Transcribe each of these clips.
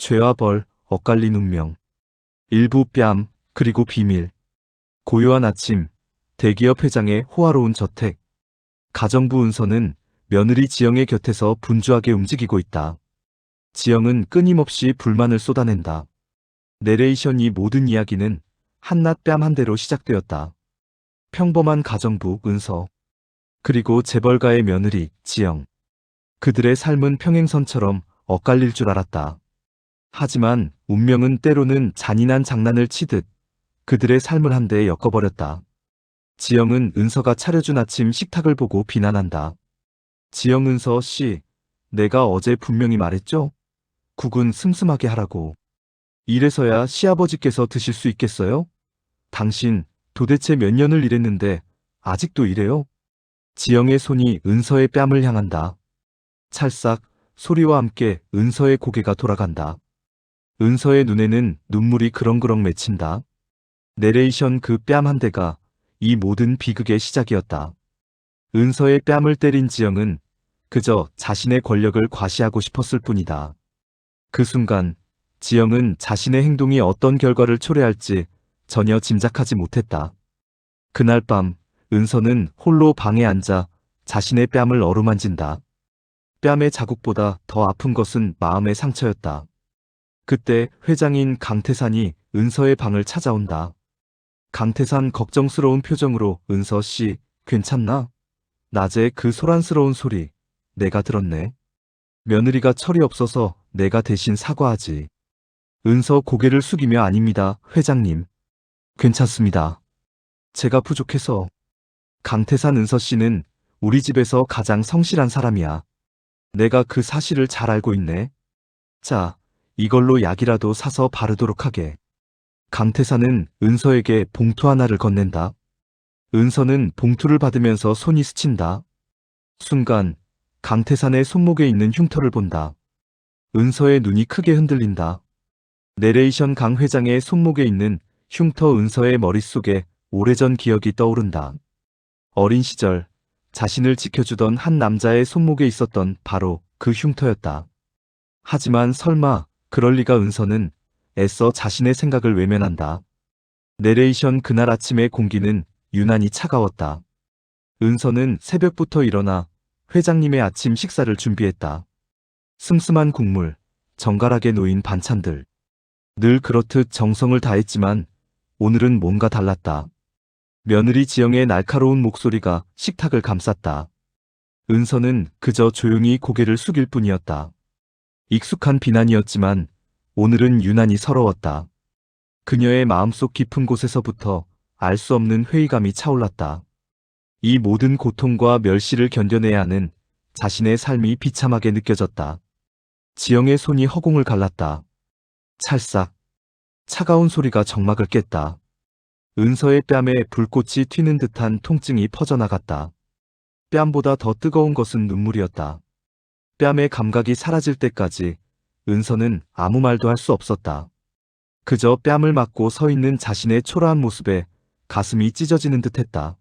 죄와 벌, 엇갈린 운명. 일부 뺨, 그리고 비밀. 고요한 아침, 대기업 회장의 호화로운 저택. 가정부 은서는 며느리 지영의 곁에서 분주하게 움직이고 있다. 지영은 끊임없이 불만을 쏟아낸다. 내레이션 이 모든 이야기는 한낱 뺨 한 대로 시작되었다. 평범한 가정부 은서, 그리고 재벌가의 며느리 지영. 그들의 삶은 평행선처럼 엇갈릴 줄 알았다. 하지만 운명은 때로는 잔인한 장난을 치듯 그들의 삶을 한데 엮어버렸다. 지영 은서가 차려준 아침 식탁을 보고 비난한다. 지영 은서 씨, 내가 어제 분명히 말했죠? 국은 슴슴하게 하라고. 이래서야 시아버지께서 드실 수 있겠어요? 당신 도대체 몇 년을 일했는데 아직도 이래요? 지영의 손이 은서의 뺨을 향한다. 찰싹 소리와 함께 은서의 고개가 돌아간다. 은서의 눈에는 눈물이 그렁그렁 맺힌다. 내레이션 그 뺨 한 대가 이 모든 비극의 시작이었다. 은서의 뺨을 때린 지영은 그저 자신의 권력을 과시하고 싶었을 뿐이다. 그 순간 지영은 자신의 행동이 어떤 결과를 초래할지 전혀 짐작하지 못했다. 그날 밤 은서는 홀로 방에 앉아 자신의 뺨을 어루만진다. 뺨의 자국보다 더 아픈 것은 마음의 상처였다. 그때 회장인 강태산이 은서의 방을 찾아온다. 강태산 걱정스러운 표정으로 은서 씨, 괜찮나? 낮에 그 소란스러운 소리, 내가 들었네. 며느리가 철이 없어서 내가 대신 사과하지. 은서 고개를 숙이며 아닙니다, 회장님. 괜찮습니다. 제가 부족해서. 강태산 은서 씨는 우리 집에서 가장 성실한 사람이야. 내가 그 사실을 잘 알고 있네. 자, 이걸로 약이라도 사서 바르도록 하게. 강태산은 은서에게 봉투 하나를 건넨다. 은서는 봉투를 받으면서 손이 스친다. 순간 강태산의 손목에 있는 흉터를 본다. 은서의 눈이 크게 흔들린다. 내레이션 강 회장의 손목에 있는 흉터. 은서의 머릿속에 오래전 기억이 떠오른다. 어린 시절 자신을 지켜주던 한 남자의 손목에 있었던 바로 그 흉터였다. 하지만 설마 그럴 리가. 은서는 애써 자신의 생각을 외면한다. 내레이션 그날 아침의 공기는 유난히 차가웠다. 은서는 새벽부터 일어나 회장님의 아침 식사를 준비했다. 슴슴한 국물, 정갈하게 놓인 반찬들. 늘 그렇듯 정성을 다했지만 오늘은 뭔가 달랐다. 며느리 지영의 날카로운 목소리가 식탁을 감쌌다. 은서는 그저 조용히 고개를 숙일 뿐이었다. 익숙한 비난이었지만 오늘은 유난히 서러웠다. 그녀의 마음속 깊은 곳에서부터 알 수 없는 회의감이 차올랐다. 이 모든 고통과 멸시를 견뎌내야 하는 자신의 삶이 비참하게 느껴졌다. 지영의 손이 허공을 갈랐다. 찰싹. 차가운 소리가 정막을 깼다. 은서의 뺨에 불꽃이 튀는 듯한 통증이 퍼져나갔다. 뺨보다 더 뜨거운 것은 눈물이었다. 뺨의 감각이 사라질 때까지 은서는 아무 말도 할 수 없었다. 그저 뺨을 맞고 서 있는 자신의 초라한 모습에 가슴이 찢어지는 듯했다.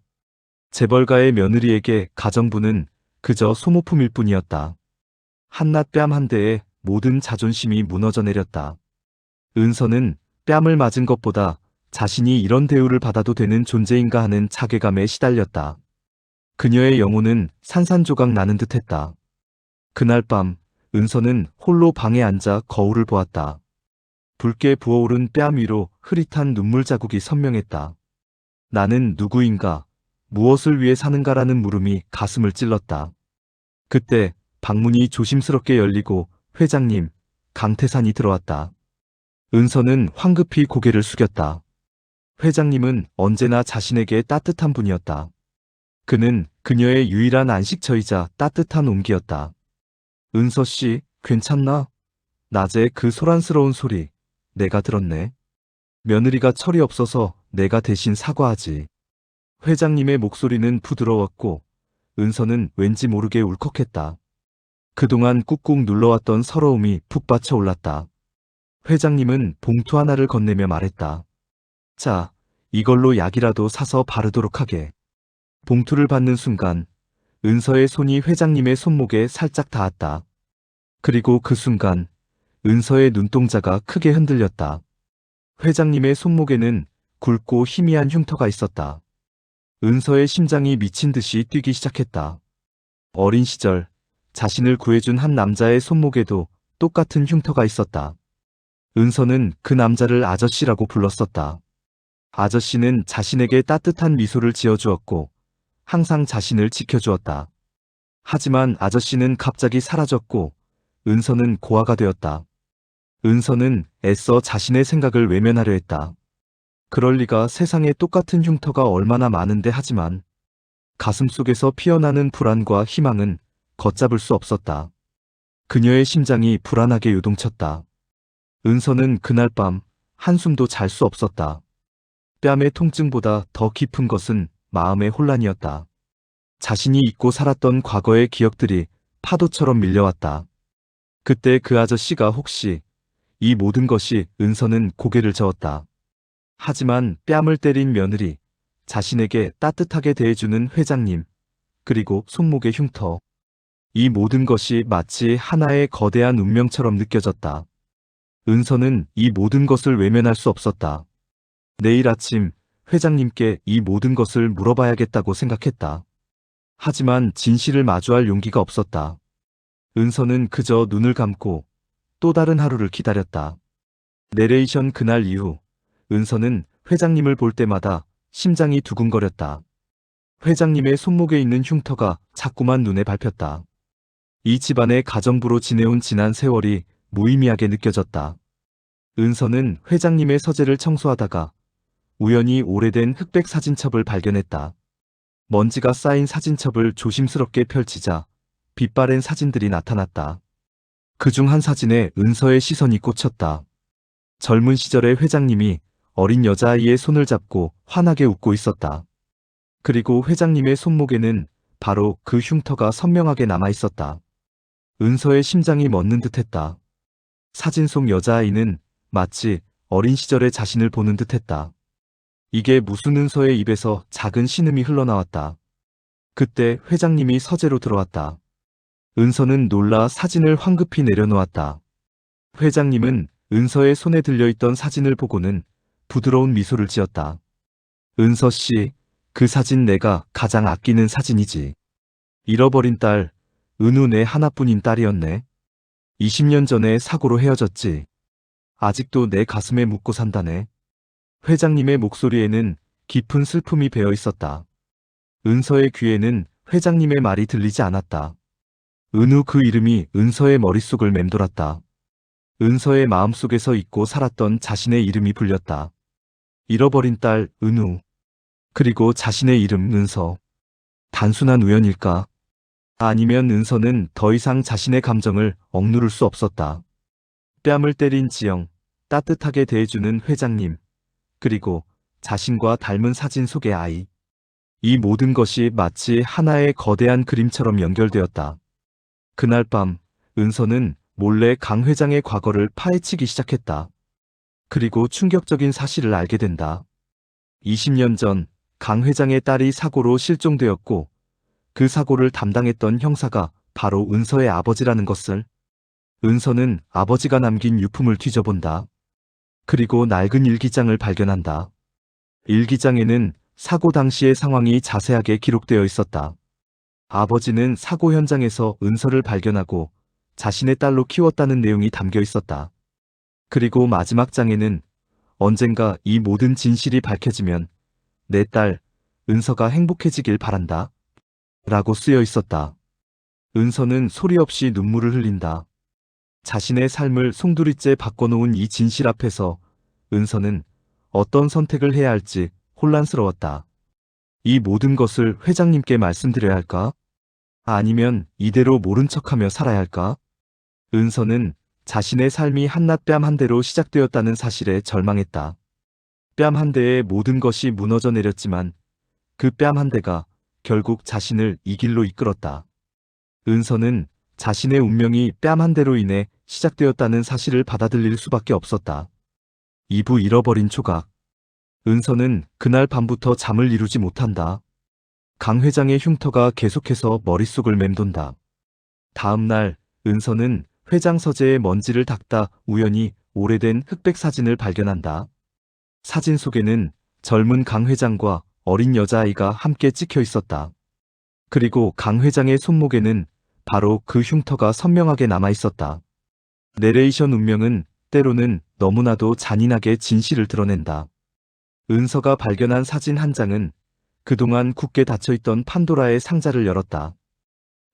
재벌가의 며느리에게 가정부는 그저 소모품일 뿐이었다. 한낱 뺨 한 대에 모든 자존심이 무너져 내렸다. 은서는 뺨을 맞은 것보다 자신이 이런 대우를 받아도 되는 존재인가 하는 자괴감에 시달렸다. 그녀의 영혼은 산산조각 나는 듯했다. 그날 밤 은서는 홀로 방에 앉아 거울을 보았다. 붉게 부어오른 뺨 위로 흐릿한 눈물 자국이 선명했다. 나는 누구인가, 무엇을 위해 사는가라는 물음이 가슴을 찔렀다. 그때 방문이 조심스럽게 열리고 회장님, 강태산이 들어왔다. 은서는 황급히 고개를 숙였다. 회장님은 언제나 자신에게 따뜻한 분이었다. 그는 그녀의 유일한 안식처이자 따뜻한 온기였다. 은서 씨, 괜찮나? 낮에 그 소란스러운 소리, 내가 들었네. 며느리가 철이 없어서 내가 대신 사과하지. 회장님의 목소리는 부드러웠고 은서는 왠지 모르게 울컥했다. 그동안 꾹꾹 눌러왔던 서러움이 푹 받쳐 올랐다. 회장님은 봉투 하나를 건네며 말했다. 자, 이걸로 약이라도 사서 바르도록 하게. 봉투를 받는 순간 은서의 손이 회장님의 손목에 살짝 닿았다. 그리고 그 순간 은서의 눈동자가 크게 흔들렸다. 회장님의 손목에는 굵고 희미한 흉터가 있었다. 은서의 심장이 미친 듯이 뛰기 시작했다. 어린 시절 자신을 구해준 한 남자의 손목에도 똑같은 흉터가 있었다. 은서는 그 남자를 아저씨라고 불렀었다. 아저씨는 자신에게 따뜻한 미소를 지어주었고 항상 자신을 지켜주었다. 하지만 아저씨는 갑자기 사라졌고 은서는 고아가 되었다. 은서는 애써 자신의 생각을 외면하려 했다. 그럴 리가, 세상에 똑같은 흉터가 얼마나 많은데. 하지만 가슴속에서 피어나는 불안과 희망은 걷잡을 수 없었다. 그녀의 심장이 불안하게 요동쳤다. 은서는 그날 밤 한숨도 잘 수 없었다. 뺨의 통증보다 더 깊은 것은 마음의 혼란이었다. 자신이 잊고 살았던 과거의 기억들이 파도처럼 밀려왔다. 그때 그 아저씨가 혹시 이 모든 것이. 은서는 고개를 저었다. 하지만 뺨을 때린 며느리, 자신에게 따뜻하게 대해주는 회장님, 그리고 손목의 흉터, 이 모든 것이 마치 하나의 거대한 운명처럼 느껴졌다. 은서는 이 모든 것을 외면할 수 없었다. 내일 아침 회장님께 이 모든 것을 물어봐야겠다고 생각했다. 하지만 진실을 마주할 용기가 없었다. 은서는 그저 눈을 감고 또 다른 하루를 기다렸다. 내레이션. 그날 이후 은서는 회장님을 볼 때마다 심장이 두근거렸다. 회장님의 손목에 있는 흉터가 자꾸만 눈에 밟혔다. 이 집안의 가정부로 지내온 지난 세월이 무의미하게 느껴졌다. 은서는 회장님의 서재를 청소하다가 우연히 오래된 흑백 사진첩을 발견했다. 먼지가 쌓인 사진첩을 조심스럽게 펼치자 빛바랜 사진들이 나타났다. 그중 한 사진에 은서의 시선이 꽂혔다. 젊은 시절의 회장님이 어린 여자아이의 손을 잡고 환하게 웃고 있었다. 그리고 회장님의 손목에는 바로 그 흉터가 선명하게 남아 있었다. 은서의 심장이 멎는 듯했다. 사진 속 여자아이는 마치 어린 시절의 자신을 보는 듯했다. 이게 무슨. 은서의 입에서 작은 신음이 흘러나왔다. 그때 회장님이 서재로 들어왔다. 은서는 놀라 사진을 황급히 내려놓았다. 회장님은 은서의 손에 들려있던 사진을 보고는 부드러운 미소를 지었다. 은서 씨, 그 사진 내가 가장 아끼는 사진이지. 잃어버린 딸, 은우, 내 하나뿐인 딸이었네. 20년 전에 사고로 헤어졌지. 아직도 내 가슴에 묻고 산다네. 회장님의 목소리에는 깊은 슬픔이 배어 있었다. 은서의 귀에는 회장님의 말이 들리지 않았다. 은우, 그 이름이 은서의 머릿속을 맴돌았다. 은서의 마음속에서 잊고 살았던 자신의 이름이 불렸다. 잃어버린 딸, 은우. 그리고 자신의 이름, 은서. 단순한 우연일까? 아니면 은서는 더 이상 자신의 감정을 억누를 수 없었다. 뺨을 때린 지영, 따뜻하게 대해주는 회장님, 그리고 자신과 닮은 사진 속의 아이. 이 모든 것이 마치 하나의 거대한 그림처럼 연결되었다. 그날 밤 은서는 몰래 강 회장의 과거를 파헤치기 시작했다. 그리고 충격적인 사실을 알게 된다. 20년 전 강 회장의 딸이 사고로 실종되었고 그 사고를 담당했던 형사가 바로 은서의 아버지라는 것을. 은서는 아버지가 남긴 유품을 뒤져본다. 그리고 낡은 일기장을 발견한다. 일기장에는 사고 당시의 상황이 자세하게 기록되어 있었다. 아버지는 사고 현장에서 은서를 발견하고 자신의 딸로 키웠다는 내용이 담겨 있었다. 그리고 마지막 장에는 언젠가 이 모든 진실이 밝혀지면 내 딸, 은서가 행복해지길 바란다. 라고 쓰여 있었다. 은서는 소리 없이 눈물을 흘린다. 자신의 삶을 송두리째 바꿔놓은 이 진실 앞에서 은서는 어떤 선택을 해야 할지 혼란스러웠다. 이 모든 것을 회장님께 말씀드려야 할까? 아니면 이대로 모른 척하며 살아야 할까? 은서는 자신의 삶이 한낱 뺨 한 대로 시작되었다는 사실에 절망했다. 뺨 한 대에 모든 것이 무너져 내렸지만 그 뺨 한 대가 결국 자신을 이 길로 이끌었다. 은서는 자신의 운명이 뺨 한 대로 인해 시작되었다는 사실을 받아들일 수밖에 없었다. 2부. 잃어버린 조각. 은서는 그날 밤부터 잠을 이루지 못한다. 강 회장의 흉터가 계속해서 머릿속을 맴돈다. 다음 날 은서는 회장 서재에 먼지를 닦다 우연히 오래된 흑백 사진을 발견한다. 사진 속에는 젊은 강 회장과 어린 여자아이가 함께 찍혀 있었다. 그리고 강 회장의 손목에는 바로 그 흉터가 선명하게 남아 있었다. 내레이션 운명은 때로는 너무나도 잔인하게 진실을 드러낸다. 은서가 발견한 사진 한 장은 그동안 굳게 닫혀있던 판도라의 상자를 열었다.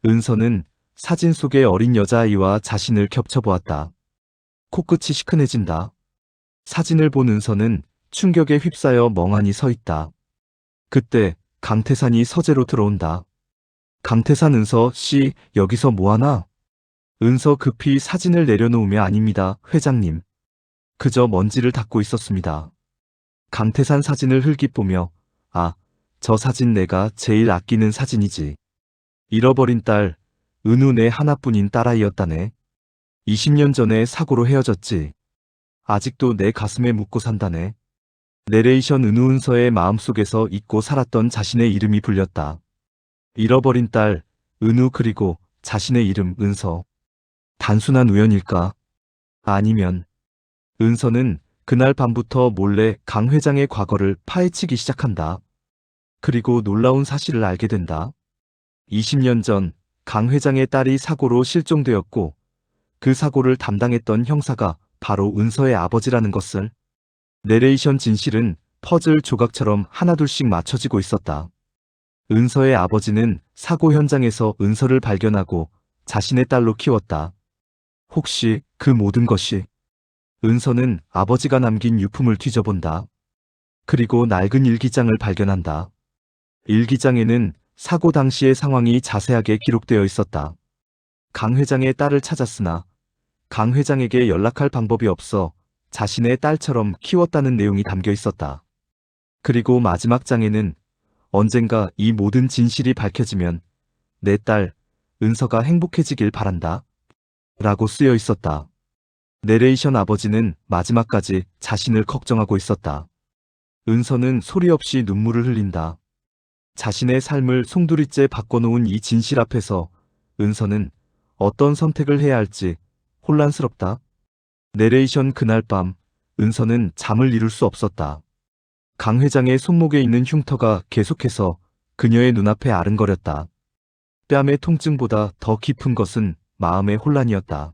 은서는 사진 속의 어린 여자아이와 자신을 겹쳐보았다. 코끝이 시큰해진다. 사진을 본 은서는 충격에 휩싸여 멍하니 서 있다. 그때 강태산이 서재로 들어온다. 강태산 은서 씨, 여기서 뭐하나? 은서 급히 사진을 내려놓으며 아닙니다, 회장님. 그저 먼지를 닦고 있었습니다. 강태산 사진을 흘낏 보며 아, 저 사진 내가 제일 아끼는 사진이지. 잃어버린 딸, 은우 내 하나뿐인 딸아이였다네. 20년 전에 사고로 헤어졌지. 아직도 내 가슴에 묻고 산다네. 내레이션 은우 은서의 마음속에서 잊고 살았던 자신의 이름이 불렸다. 잃어버린 딸, 은우 그리고 자신의 이름 은서. 단순한 우연일까? 아니면 은서는 그날 밤부터 몰래 강 회장의 과거를 파헤치기 시작한다. 그리고 놀라운 사실을 알게 된다. 20년 전 강 회장의 딸이 사고로 실종되었고 그 사고를 담당했던 형사가 바로 은서의 아버지라는 것을. 내레이션 진실은 퍼즐 조각처럼 하나둘씩 맞춰지고 있었다. 은서의 아버지는 사고 현장에서 은서를 발견하고 자신의 딸로 키웠다. 혹시 그 모든 것이? 은서는 아버지가 남긴 유품을 뒤져본다. 그리고 낡은 일기장을 발견한다. 일기장에는 사고 당시의 상황이 자세하게 기록되어 있었다. 강 회장의 딸을 찾았으나 강 회장에게 연락할 방법이 없어 자신의 딸처럼 키웠다는 내용이 담겨 있었다. 그리고 마지막 장에는 언젠가 이 모든 진실이 밝혀지면 내 딸, 은서가 행복해지길 바란다. 라고 쓰여 있었다. 내레이션 아버지는 마지막까지 자신을 걱정하고 있었다. 은서는 소리 없이 눈물을 흘린다. 자신의 삶을 송두리째 바꿔놓은 이 진실 앞에서 은서는 어떤 선택을 해야 할지 혼란스럽다. 내레이션 그날 밤 은서는 잠을 이룰 수 없었다. 강 회장의 손목에 있는 흉터가 계속해서 그녀의 눈앞에 아른거렸다. 뺨의 통증보다 더 깊은 것은 마음의 혼란이었다.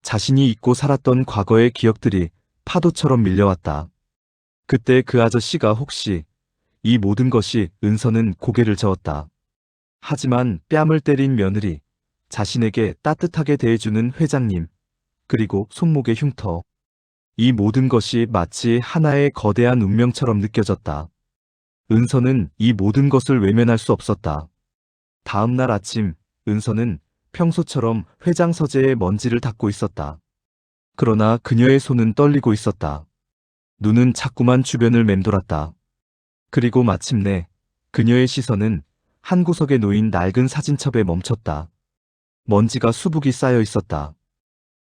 자신이 잊고 살았던 과거의 기억들이 파도처럼 밀려왔다. 그때 그 아저씨가 혹시 이 모든 것이 은서는 고개를 저었다. 하지만 뺨을 때린 며느리, 자신에게 따뜻하게 대해주는 회장님, 그리고 손목의 흉터. 이 모든 것이 마치 하나의 거대한 운명처럼 느껴졌다. 은서는 이 모든 것을 외면할 수 없었다. 다음 날 아침, 은서는 평소처럼 회장 서재에 먼지를 닦고 있었다. 그러나 그녀의 손은 떨리고 있었다. 눈은 자꾸만 주변을 맴돌았다. 그리고 마침내 그녀의 시선은 한 구석에 놓인 낡은 사진첩에 멈췄다. 먼지가 수북이 쌓여 있었다.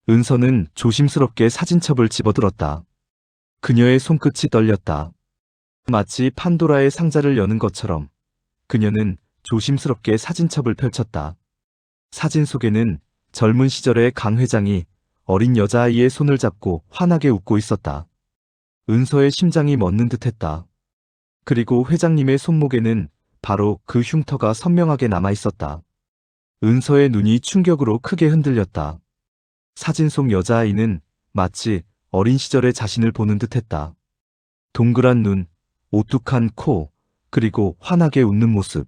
은서는 조심스럽게 사진첩을 집어들었다. 그녀의 손끝이 떨렸다. 마치 판도라의 상자를 여는 것처럼 그녀는 조심스럽게 사진첩을 펼쳤다. 사진 속에는 젊은 시절의 강 회장이 어린 여자아이의 손을 잡고 환하게 웃고 있었다. 은서의 심장이 멎는 듯했다. 그리고 회장님의 손목에는 바로 그 흉터가 선명하게 남아 있었다. 은서의 눈이 충격으로 크게 흔들렸다. 사진 속 여자아이는 마치 어린 시절의 자신을 보는 듯했다. 동그란 눈, 오뚝한 코, 그리고 환하게 웃는 모습.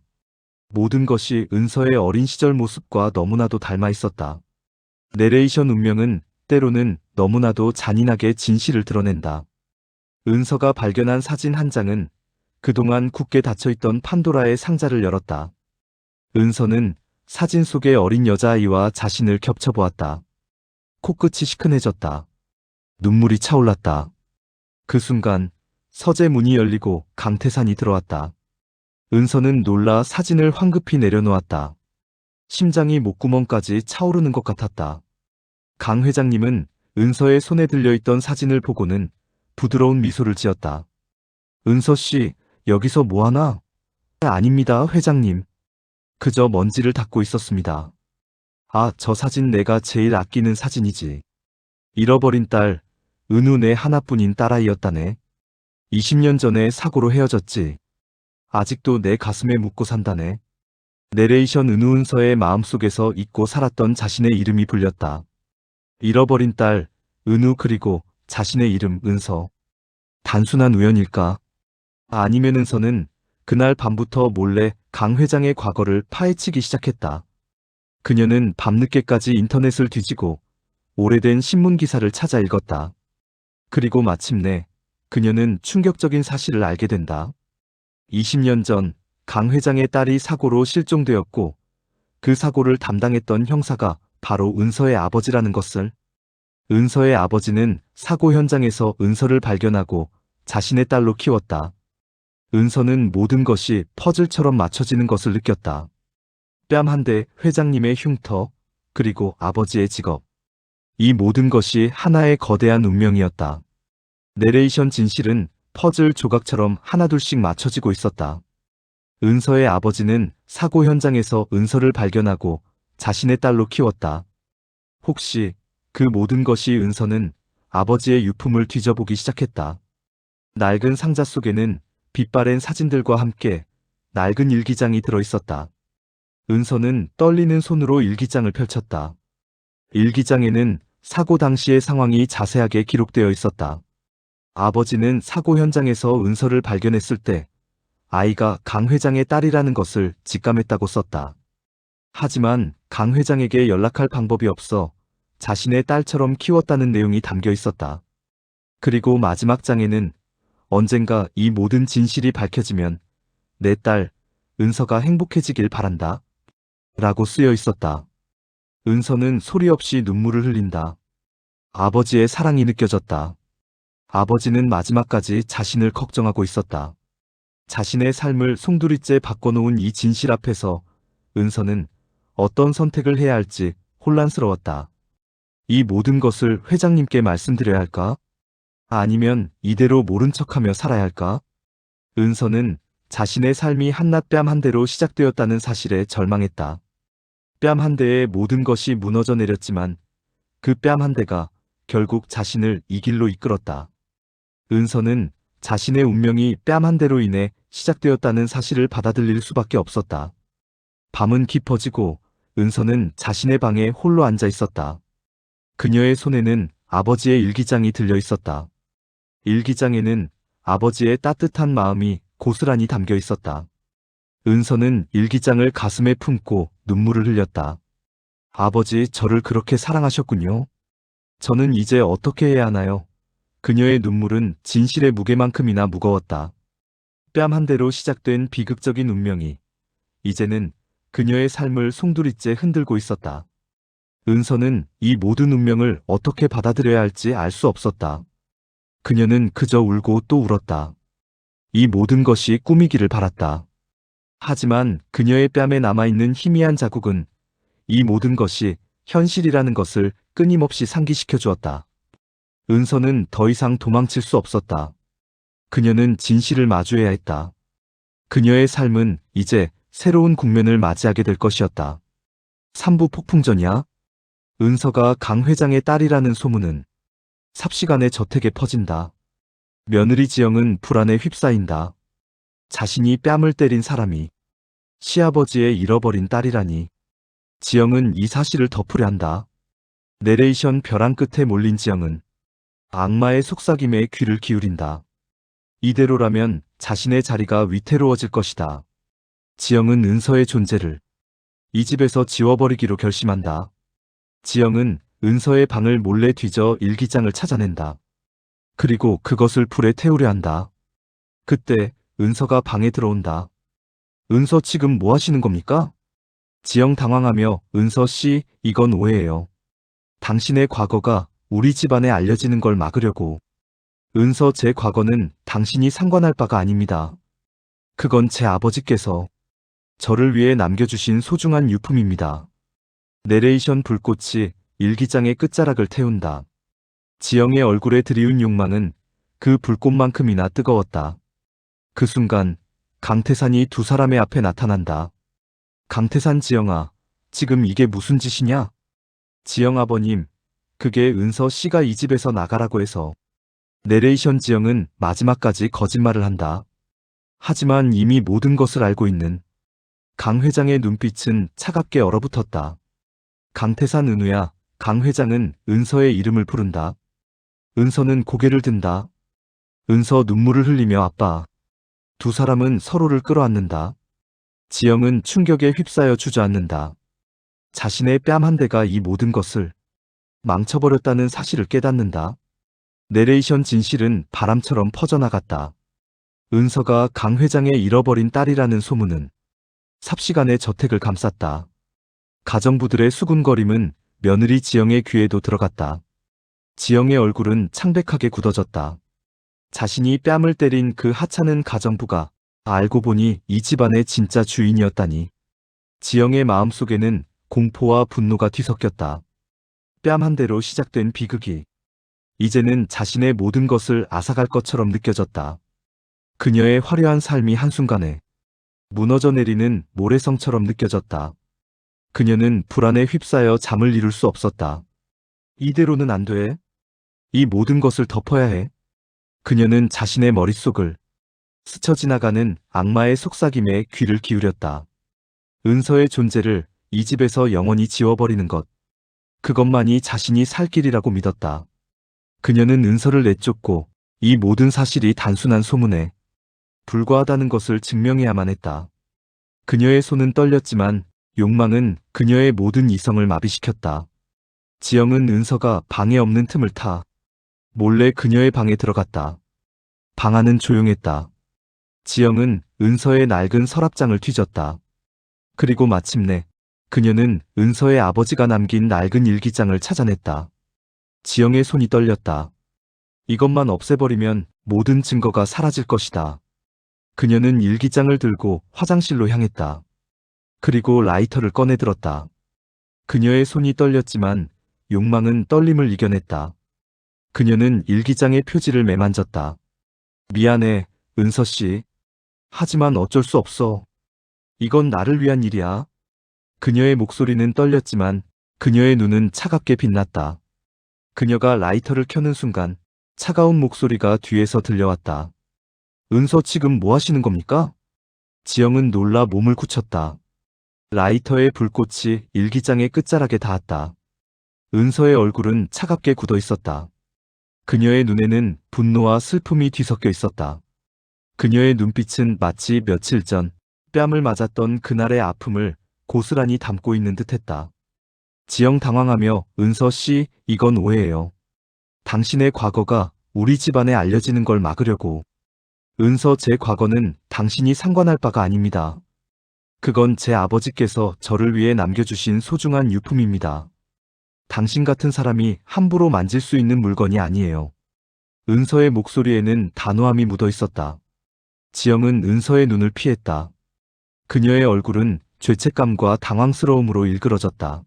모든 것이 은서의 어린 시절 모습과 너무나도 닮아 있었다. 내레이션 운명은 때로는 너무나도 잔인하게 진실을 드러낸다. 은서가 발견한 사진 한 장은 그동안 굳게 닫혀있던 판도라의 상자를 열었다. 은서는 사진 속의 어린 여자아이와 자신을 겹쳐보았다. 코끝이 시큰해졌다. 눈물이 차올랐다. 그 순간 서재 문이 열리고 강태산이 들어왔다. 은서는 놀라 사진을 황급히 내려놓았다. 심장이 목구멍까지 차오르는 것 같았다. 강 회장님은 은서의 손에 들려있던 사진을 보고는 부드러운 미소를 지었다. 은서 씨, 여기서 뭐하나? 아닙니다, 회장님. 그저 먼지를 닦고 있었습니다. 아, 저 사진 내가 제일 아끼는 사진이지. 잃어버린 딸, 은우 내 하나뿐인 딸아이였다네. 20년 전에 사고로 헤어졌지. 아직도 내 가슴에 묻고 산다네. 내레이션 은우은서의 마음속에서 잊고 살았던 자신의 이름이 불렸다. 잃어버린 딸, 은우 그리고 자신의 이름 은서. 단순한 우연일까? 아니면 은서는 그날 밤부터 몰래 강 회장의 과거를 파헤치기 시작했다. 그녀는 밤늦게까지 인터넷을 뒤지고 오래된 신문 기사를 찾아 읽었다. 그리고 마침내 그녀는 충격적인 사실을 알게 된다. 20년 전 강 회장의 딸이 사고로 실종되었고 그 사고를 담당했던 형사가 바로 은서의 아버지라는 것을. 은서의 아버지는 사고 현장에서 은서를 발견하고 자신의 딸로 키웠다. 은서는 모든 것이 퍼즐처럼 맞춰지는 것을 느꼈다. 뺨 한 대, 회장님의 흉터, 그리고 아버지의 직업. 이 모든 것이 하나의 거대한 운명이었다. 내레이션 진실은 퍼즐 조각처럼 하나둘씩 맞춰지고 있었다. 은서의 아버지는 사고 현장에서 은서를 발견하고 자신의 딸로 키웠다. 혹시 그 모든 것이 은서는 아버지의 유품을 뒤져보기 시작했다. 낡은 상자 속에는 빛바랜 사진들과 함께 낡은 일기장이 들어있었다. 은서는 떨리는 손으로 일기장을 펼쳤다. 일기장에는 사고 당시의 상황이 자세하게 기록되어 있었다. 아버지는 사고 현장에서 은서를 발견했을 때 아이가 강 회장의 딸이라는 것을 직감했다고 썼다. 하지만 강 회장에게 연락할 방법이 없어 자신의 딸처럼 키웠다는 내용이 담겨 있었다. 그리고 마지막 장에는 언젠가 이 모든 진실이 밝혀지면 내 딸, 은서가 행복해지길 바란다. 라고 쓰여 있었다. 은서는 소리 없이 눈물을 흘린다. 아버지의 사랑이 느껴졌다. 아버지는 마지막까지 자신을 걱정하고 있었다. 자신의 삶을 송두리째 바꿔놓은 이 진실 앞에서 은서는 어떤 선택을 해야 할지 혼란스러웠다. 이 모든 것을 회장님께 말씀드려야 할까? 아니면 이대로 모른 척하며 살아야 할까? 은서는 자신의 삶이 한낱 뺨 한 대로 시작되었다는 사실에 절망했다. 뺨 한 대에 모든 것이 무너져 내렸지만 그 뺨 한 대가 결국 자신을 이 길로 이끌었다. 은서는 자신의 운명이 뺨 한 대로 인해 시작되었다는 사실을 받아들일 수밖에 없었다. 밤은 깊어지고 은서는 자신의 방에 홀로 앉아 있었다. 그녀의 손에는 아버지의 일기장이 들려 있었다. 일기장에는 아버지의 따뜻한 마음이 고스란히 담겨 있었다. 은서는 일기장을 가슴에 품고 눈물을 흘렸다. 아버지, 저를 그렇게 사랑하셨군요. 저는 이제 어떻게 해야 하나요? 그녀의 눈물은 진실의 무게만큼이나 무거웠다. 뺨 한 대로 시작된 비극적인 운명이 이제는 그녀의 삶을 송두리째 흔들고 있었다. 은서는 이 모든 운명을 어떻게 받아들여야 할지 알 수 없었다. 그녀는 그저 울고 또 울었다. 이 모든 것이 꿈이기를 바랐다. 하지만 그녀의 뺨에 남아있는 희미한 자국은 이 모든 것이 현실이라는 것을 끊임없이 상기시켜 주었다. 은서는 더 이상 도망칠 수 없었다. 그녀는 진실을 마주해야 했다. 그녀의 삶은 이제 새로운 국면을 맞이하게 될 것이었다. 3부 폭풍전이야? 은서가 강 회장의 딸이라는 소문은 삽시간에 저택에 퍼진다. 며느리 지영은 불안에 휩싸인다. 자신이 뺨을 때린 사람이 시아버지의 잃어버린 딸이라니. 지영은 이 사실을 덮으려 한다. 내레이션 벼랑 끝에 몰린 지영은 악마의 속삭임에 귀를 기울인다. 이대로라면 자신의 자리가 위태로워질 것이다. 지영은 은서의 존재를 이 집에서 지워버리기로 결심한다. 지영은 은서의 방을 몰래 뒤져 일기장을 찾아낸다. 그리고 그것을 불에 태우려 한다. 그때 은서가 방에 들어온다. 은서 지금 뭐 하시는 겁니까? 지영 당황하며 은서 씨, 이건 오해예요. 당신의 과거가 우리 집안에 알려지는 걸 막으려고. 은서, 제 과거는 당신이 상관할 바가 아닙니다. 그건 제 아버지께서 저를 위해 남겨주신 소중한 유품입니다. 내레이션 불꽃이 일기장의 끝자락을 태운다. 지영의 얼굴에 드리운 욕망은 그 불꽃만큼이나 뜨거웠다. 그 순간 강태산이 두 사람의 앞에 나타난다. 강태산, 지영아, 지금 이게 무슨 짓이냐? 지영 아버님, 그게 은서 씨가 이 집에서 나가라고 해서. 내레이션. 지영은 마지막까지 거짓말을 한다. 하지만 이미 모든 것을 알고 있는 강 회장의 눈빛은 차갑게 얼어붙었다. 강태산. 은우야. 강 회장은 은서의 이름을 부른다. 은서는 고개를 든다. 은서. 눈물을 흘리며 아빠. 두 사람은 서로를 끌어안는다. 지영은 충격에 휩싸여 주저앉는다. 자신의 뺨 한 대가 이 모든 것을 망쳐버렸다는 사실을 깨닫는다. 내레이션. 진실은 바람처럼 퍼져나갔다. 은서가 강 회장의 잃어버린 딸이라는 소문은 삽시간에 저택을 감쌌다. 가정부들의 수군거림은 며느리 지영의 귀에도 들어갔다. 지영의 얼굴은 창백하게 굳어졌다. 자신이 뺨을 때린 그 하찮은 가정부가 알고 보니 이 집안의 진짜 주인이었다니. 지영의 마음속에는 공포와 분노가 뒤섞였다. 뺨 한 대로 시작된 비극이 이제는 자신의 모든 것을 앗아갈 것처럼 느껴졌다. 그녀의 화려한 삶이 한순간에 무너져 내리는 모래성처럼 느껴졌다. 그녀는 불안에 휩싸여 잠을 이룰 수 없었다. 이대로는 안 돼. 이 모든 것을 덮어야 해. 그녀는 자신의 머릿속을 스쳐 지나가는 악마의 속삭임에 귀를 기울였다. 은서의 존재를 이 집에서 영원히 지워버리는 것. 그것만이 자신이 살 길이라고 믿었다. 그녀는 은서를 내쫓고 이 모든 사실이 단순한 소문에 불과하다는 것을 증명해야만 했다. 그녀의 손은 떨렸지만 욕망은 그녀의 모든 이성을 마비시켰다. 지영은 은서가 방에 없는 틈을 타 몰래 그녀의 방에 들어갔다. 방 안은 조용했다. 지영은 은서의 낡은 서랍장을 뒤졌다. 그리고 마침내 그녀는 은서의 아버지가 남긴 낡은 일기장을 찾아냈다. 지영의 손이 떨렸다. 이것만 없애버리면 모든 증거가 사라질 것이다. 그녀는 일기장을 들고 화장실로 향했다. 그리고 라이터를 꺼내들었다. 그녀의 손이 떨렸지만 욕망은 떨림을 이겨냈다. 그녀는 일기장의 표지를 매만졌다. 미안해, 은서 씨. 하지만 어쩔 수 없어. 이건 나를 위한 일이야. 그녀의 목소리는 떨렸지만 그녀의 눈은 차갑게 빛났다. 그녀가 라이터를 켜는 순간 차가운 목소리가 뒤에서 들려왔다. 은서 지금 뭐 하시는 겁니까? 지영은 놀라 몸을 굳혔다. 라이터의 불꽃이 일기장의 끝자락에 닿았다. 은서의 얼굴은 차갑게 굳어 있었다. 그녀의 눈에는 분노와 슬픔이 뒤섞여 있었다. 그녀의 눈빛은 마치 며칠 전 뺨을 맞았던 그날의 아픔을 고스란히 담고 있는 듯했다. 지영. 당황하며 은서 씨, 이건 오해예요. 당신의 과거가 우리 집안에 알려지는 걸 막으려고. 은서. 제 과거는 당신이 상관할 바가 아닙니다. 그건 제 아버지께서 저를 위해 남겨주신 소중한 유품입니다. 당신 같은 사람이 함부로 만질 수 있는 물건이 아니에요. 은서의 목소리에는 단호함이 묻어 있었다. 지영은 은서의 눈을 피했다. 그녀의 얼굴은 죄책감과 당황스러움으로 일그러졌다.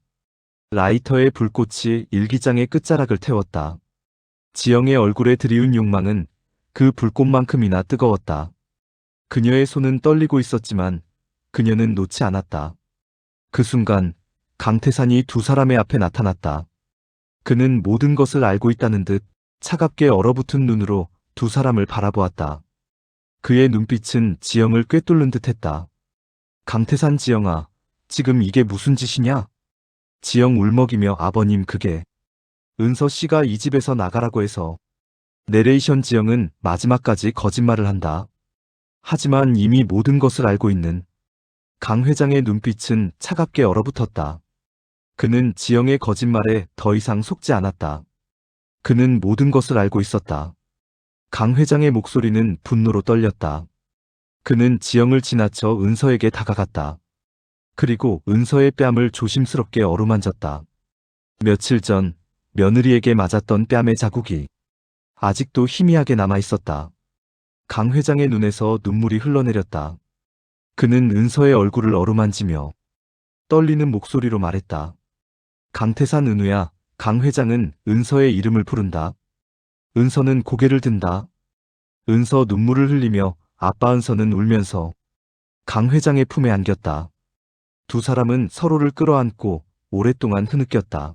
라이터의 불꽃이 일기장의 끝자락을 태웠다. 지영의 얼굴에 드리운 욕망은 그 불꽃만큼이나 뜨거웠다. 그녀의 손은 떨리고 있었지만 그녀는 놓지 않았다. 그 순간 강태산이 두 사람의 앞에 나타났다. 그는 모든 것을 알고 있다는 듯 차갑게 얼어붙은 눈으로 두 사람을 바라보았다. 그의 눈빛은 지영을 꿰뚫는 듯했다. 강태산. 지영아, 지금 이게 무슨 짓이냐? 지영 울먹이며 아버님, 그게 은서 씨가 이 집에서 나가라고 해서. 내레이션. 지영은 마지막까지 거짓말을 한다. 하지만 이미 모든 것을 알고 있는 강 회장의 눈빛은 차갑게 얼어붙었다. 그는 지영의 거짓말에 더 이상 속지 않았다. 그는 모든 것을 알고 있었다. 강 회장의 목소리는 분노로 떨렸다. 그는 지영을 지나쳐 은서에게 다가갔다. 그리고 은서의 뺨을 조심스럽게 어루만졌다. 며칠 전 며느리에게 맞았던 뺨의 자국이 아직도 희미하게 남아 있었다. 강 회장의 눈에서 눈물이 흘러내렸다. 그는 은서의 얼굴을 어루만지며 떨리는 목소리로 말했다. 강태산. 은우야, 강 회장은 은서의 이름을 부른다. 은서는 고개를 든다. 은서. 눈물을 흘리며 아빠. 은서는 울면서 강 회장의 품에 안겼다. 두 사람은 서로를 끌어안고 오랫동안 흐느꼈다.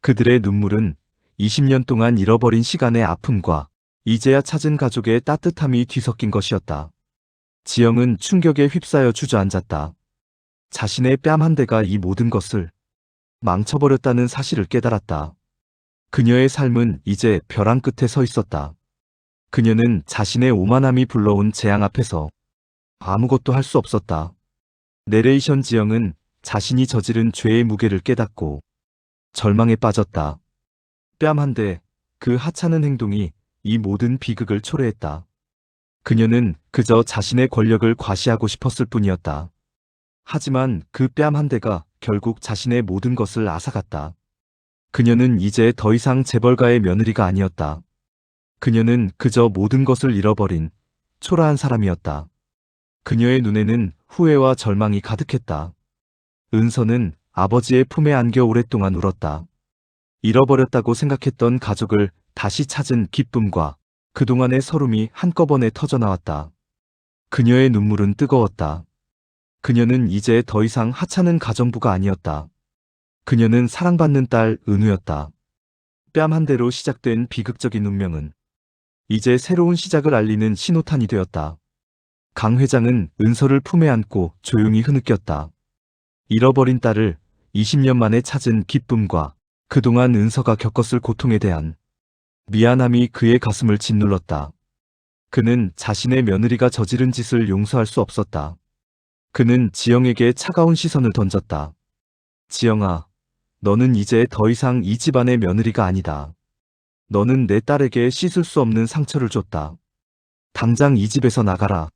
그들의 눈물은 20년 동안 잃어버린 시간의 아픔과 이제야 찾은 가족의 따뜻함이 뒤섞인 것이었다. 지영은 충격에 휩싸여 주저앉았다. 자신의 뺨 한 대가 이 모든 것을 망쳐버렸다는 사실을 깨달았다. 그녀의 삶은 이제 벼랑 끝에 서 있었다. 그녀는 자신의 오만함이 불러온 재앙 앞에서 아무것도 할 수 없었다. 내레이션. 지영은 자신이 저지른 죄의 무게를 깨닫고 절망에 빠졌다. 뺨 한 대, 그 하찮은 행동이 이 모든 비극을 초래했다. 그녀는 그저 자신의 권력을 과시하고 싶었을 뿐이었다. 하지만 그 뺨 한 대가 결국 자신의 모든 것을 앗아갔다. 그녀는 이제 더 이상 재벌가의 며느리가 아니었다. 그녀는 그저 모든 것을 잃어버린 초라한 사람이었다. 그녀의 눈에는 후회와 절망이 가득했다. 은서는 아버지의 품에 안겨 오랫동안 울었다. 잃어버렸다고 생각했던 가족을 다시 찾은 기쁨과 그동안의 서름이 한꺼번에 터져나왔다. 그녀의 눈물은 뜨거웠다. 그녀는 이제 더 이상 하찮은 가정부가 아니었다. 그녀는 사랑받는 딸 은우였다. 뺨 한 대로 시작된 비극적인 운명은 이제 새로운 시작을 알리는 신호탄이 되었다. 강 회장은 은서를 품에 안고 조용히 흐느꼈다. 잃어버린 딸을 20년 만에 찾은 기쁨과 그동안 은서가 겪었을 고통에 대한 미안함이 그의 가슴을 짓눌렀다. 그는 자신의 며느리가 저지른 짓을 용서할 수 없었다. 그는 지영에게 차가운 시선을 던졌다. 지영아, 너는 이제 더 이상 이 집안의 며느리가 아니다. 너는 내 딸에게 씻을 수 없는 상처를 줬다. 당장 이 집에서 나가라.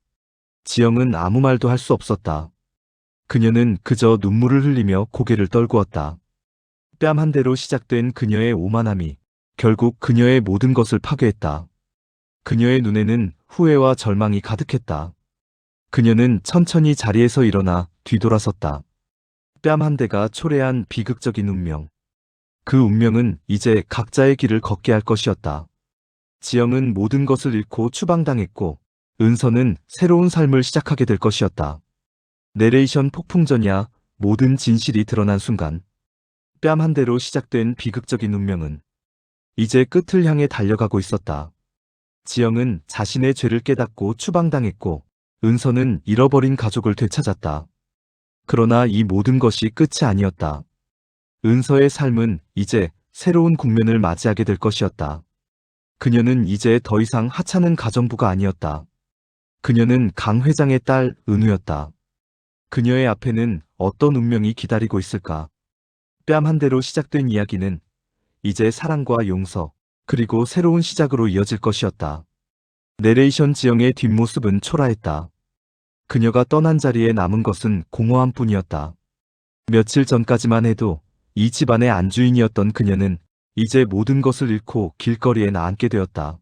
지영은 아무 말도 할 수 없었다. 그녀는 그저 눈물을 흘리며 고개를 떨구었다. 뺨 한 대로 시작된 그녀의 오만함이 결국 그녀의 모든 것을 파괴했다. 그녀의 눈에는 후회와 절망이 가득했다. 그녀는 천천히 자리에서 일어나 뒤돌아섰다. 뺨 한 대가 초래한 비극적인 운명. 그 운명은 이제 각자의 길을 걷게 할 것이었다. 지영은 모든 것을 잃고 추방당했고 은서는 새로운 삶을 시작하게 될 것이었다. 내레이션. 폭풍전야. 모든 진실이 드러난 순간 뺨 한 대로 시작된 비극적인 운명은 이제 끝을 향해 달려가고 있었다. 지영은 자신의 죄를 깨닫고 추방당했고 은서는 잃어버린 가족을 되찾았다. 그러나 이 모든 것이 끝이 아니었다. 은서의 삶은 이제 새로운 국면을 맞이하게 될 것이었다. 그녀는 이제 더 이상 하찮은 가정부가 아니었다. 그녀는 강 회장의 딸 은우였다. 그녀의 앞에는 어떤 운명이 기다리고 있을까? 뺨 한 대로 시작된 이야기는 이제 사랑과 용서, 그리고 새로운 시작으로 이어질 것이었다. 내레이션. 지영의 뒷모습은 초라했다. 그녀가 떠난 자리에 남은 것은 공허함 뿐이었다. 며칠 전까지만 해도 이 집안의 안주인이었던 그녀는 이제 모든 것을 잃고 길거리에 나앉게 되었다.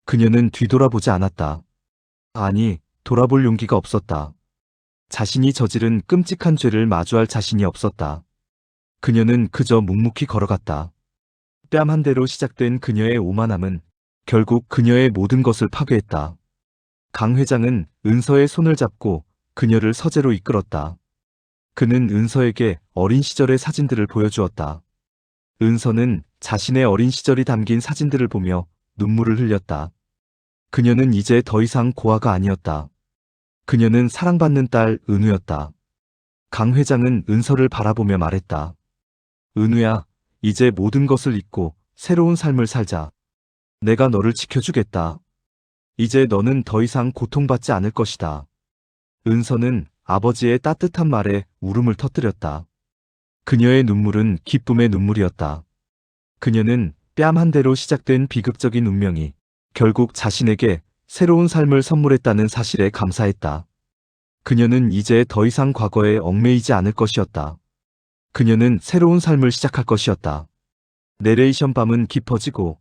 그녀는 뒤돌아보지 않았다. 아니, 돌아볼 용기가 없었다. 자신이 저지른 끔찍한 죄를 마주할 자신이 없었다. 그녀는 그저 묵묵히 걸어갔다. 뺨 한 대로 시작된 그녀의 오만함은 결국 그녀의 모든 것을 파괴했다. 강 회장은 은서의 손을 잡고 그녀를 서재로 이끌었다. 그는 은서에게 어린 시절의 사진들을 보여주었다. 은서는 자신의 어린 시절이 담긴 사진들을 보며 눈물을 흘렸다. 그녀는 이제 더 이상 고아가 아니었다. 그녀는 사랑받는 딸 은우였다. 강 회장은 은서를 바라보며 말했다. 은우야, 이제 모든 것을 잊고 새로운 삶을 살자. 내가 너를 지켜주겠다. 이제 너는 더 이상 고통받지 않을 것이다. 은서는 아버지의 따뜻한 말에 울음을 터뜨렸다. 그녀의 눈물은 기쁨의 눈물이었다. 그녀는 뺨 한 대로 시작된 비극적인 운명이 결국 자신에게 새로운 삶을 선물했다는 사실에 감사했다. 그녀는 이제 더 이상 과거에 얽매이지 않을 것이었다. 그녀는 새로운 삶을 시작할 것이었다. 내레이션. 밤은 깊어지고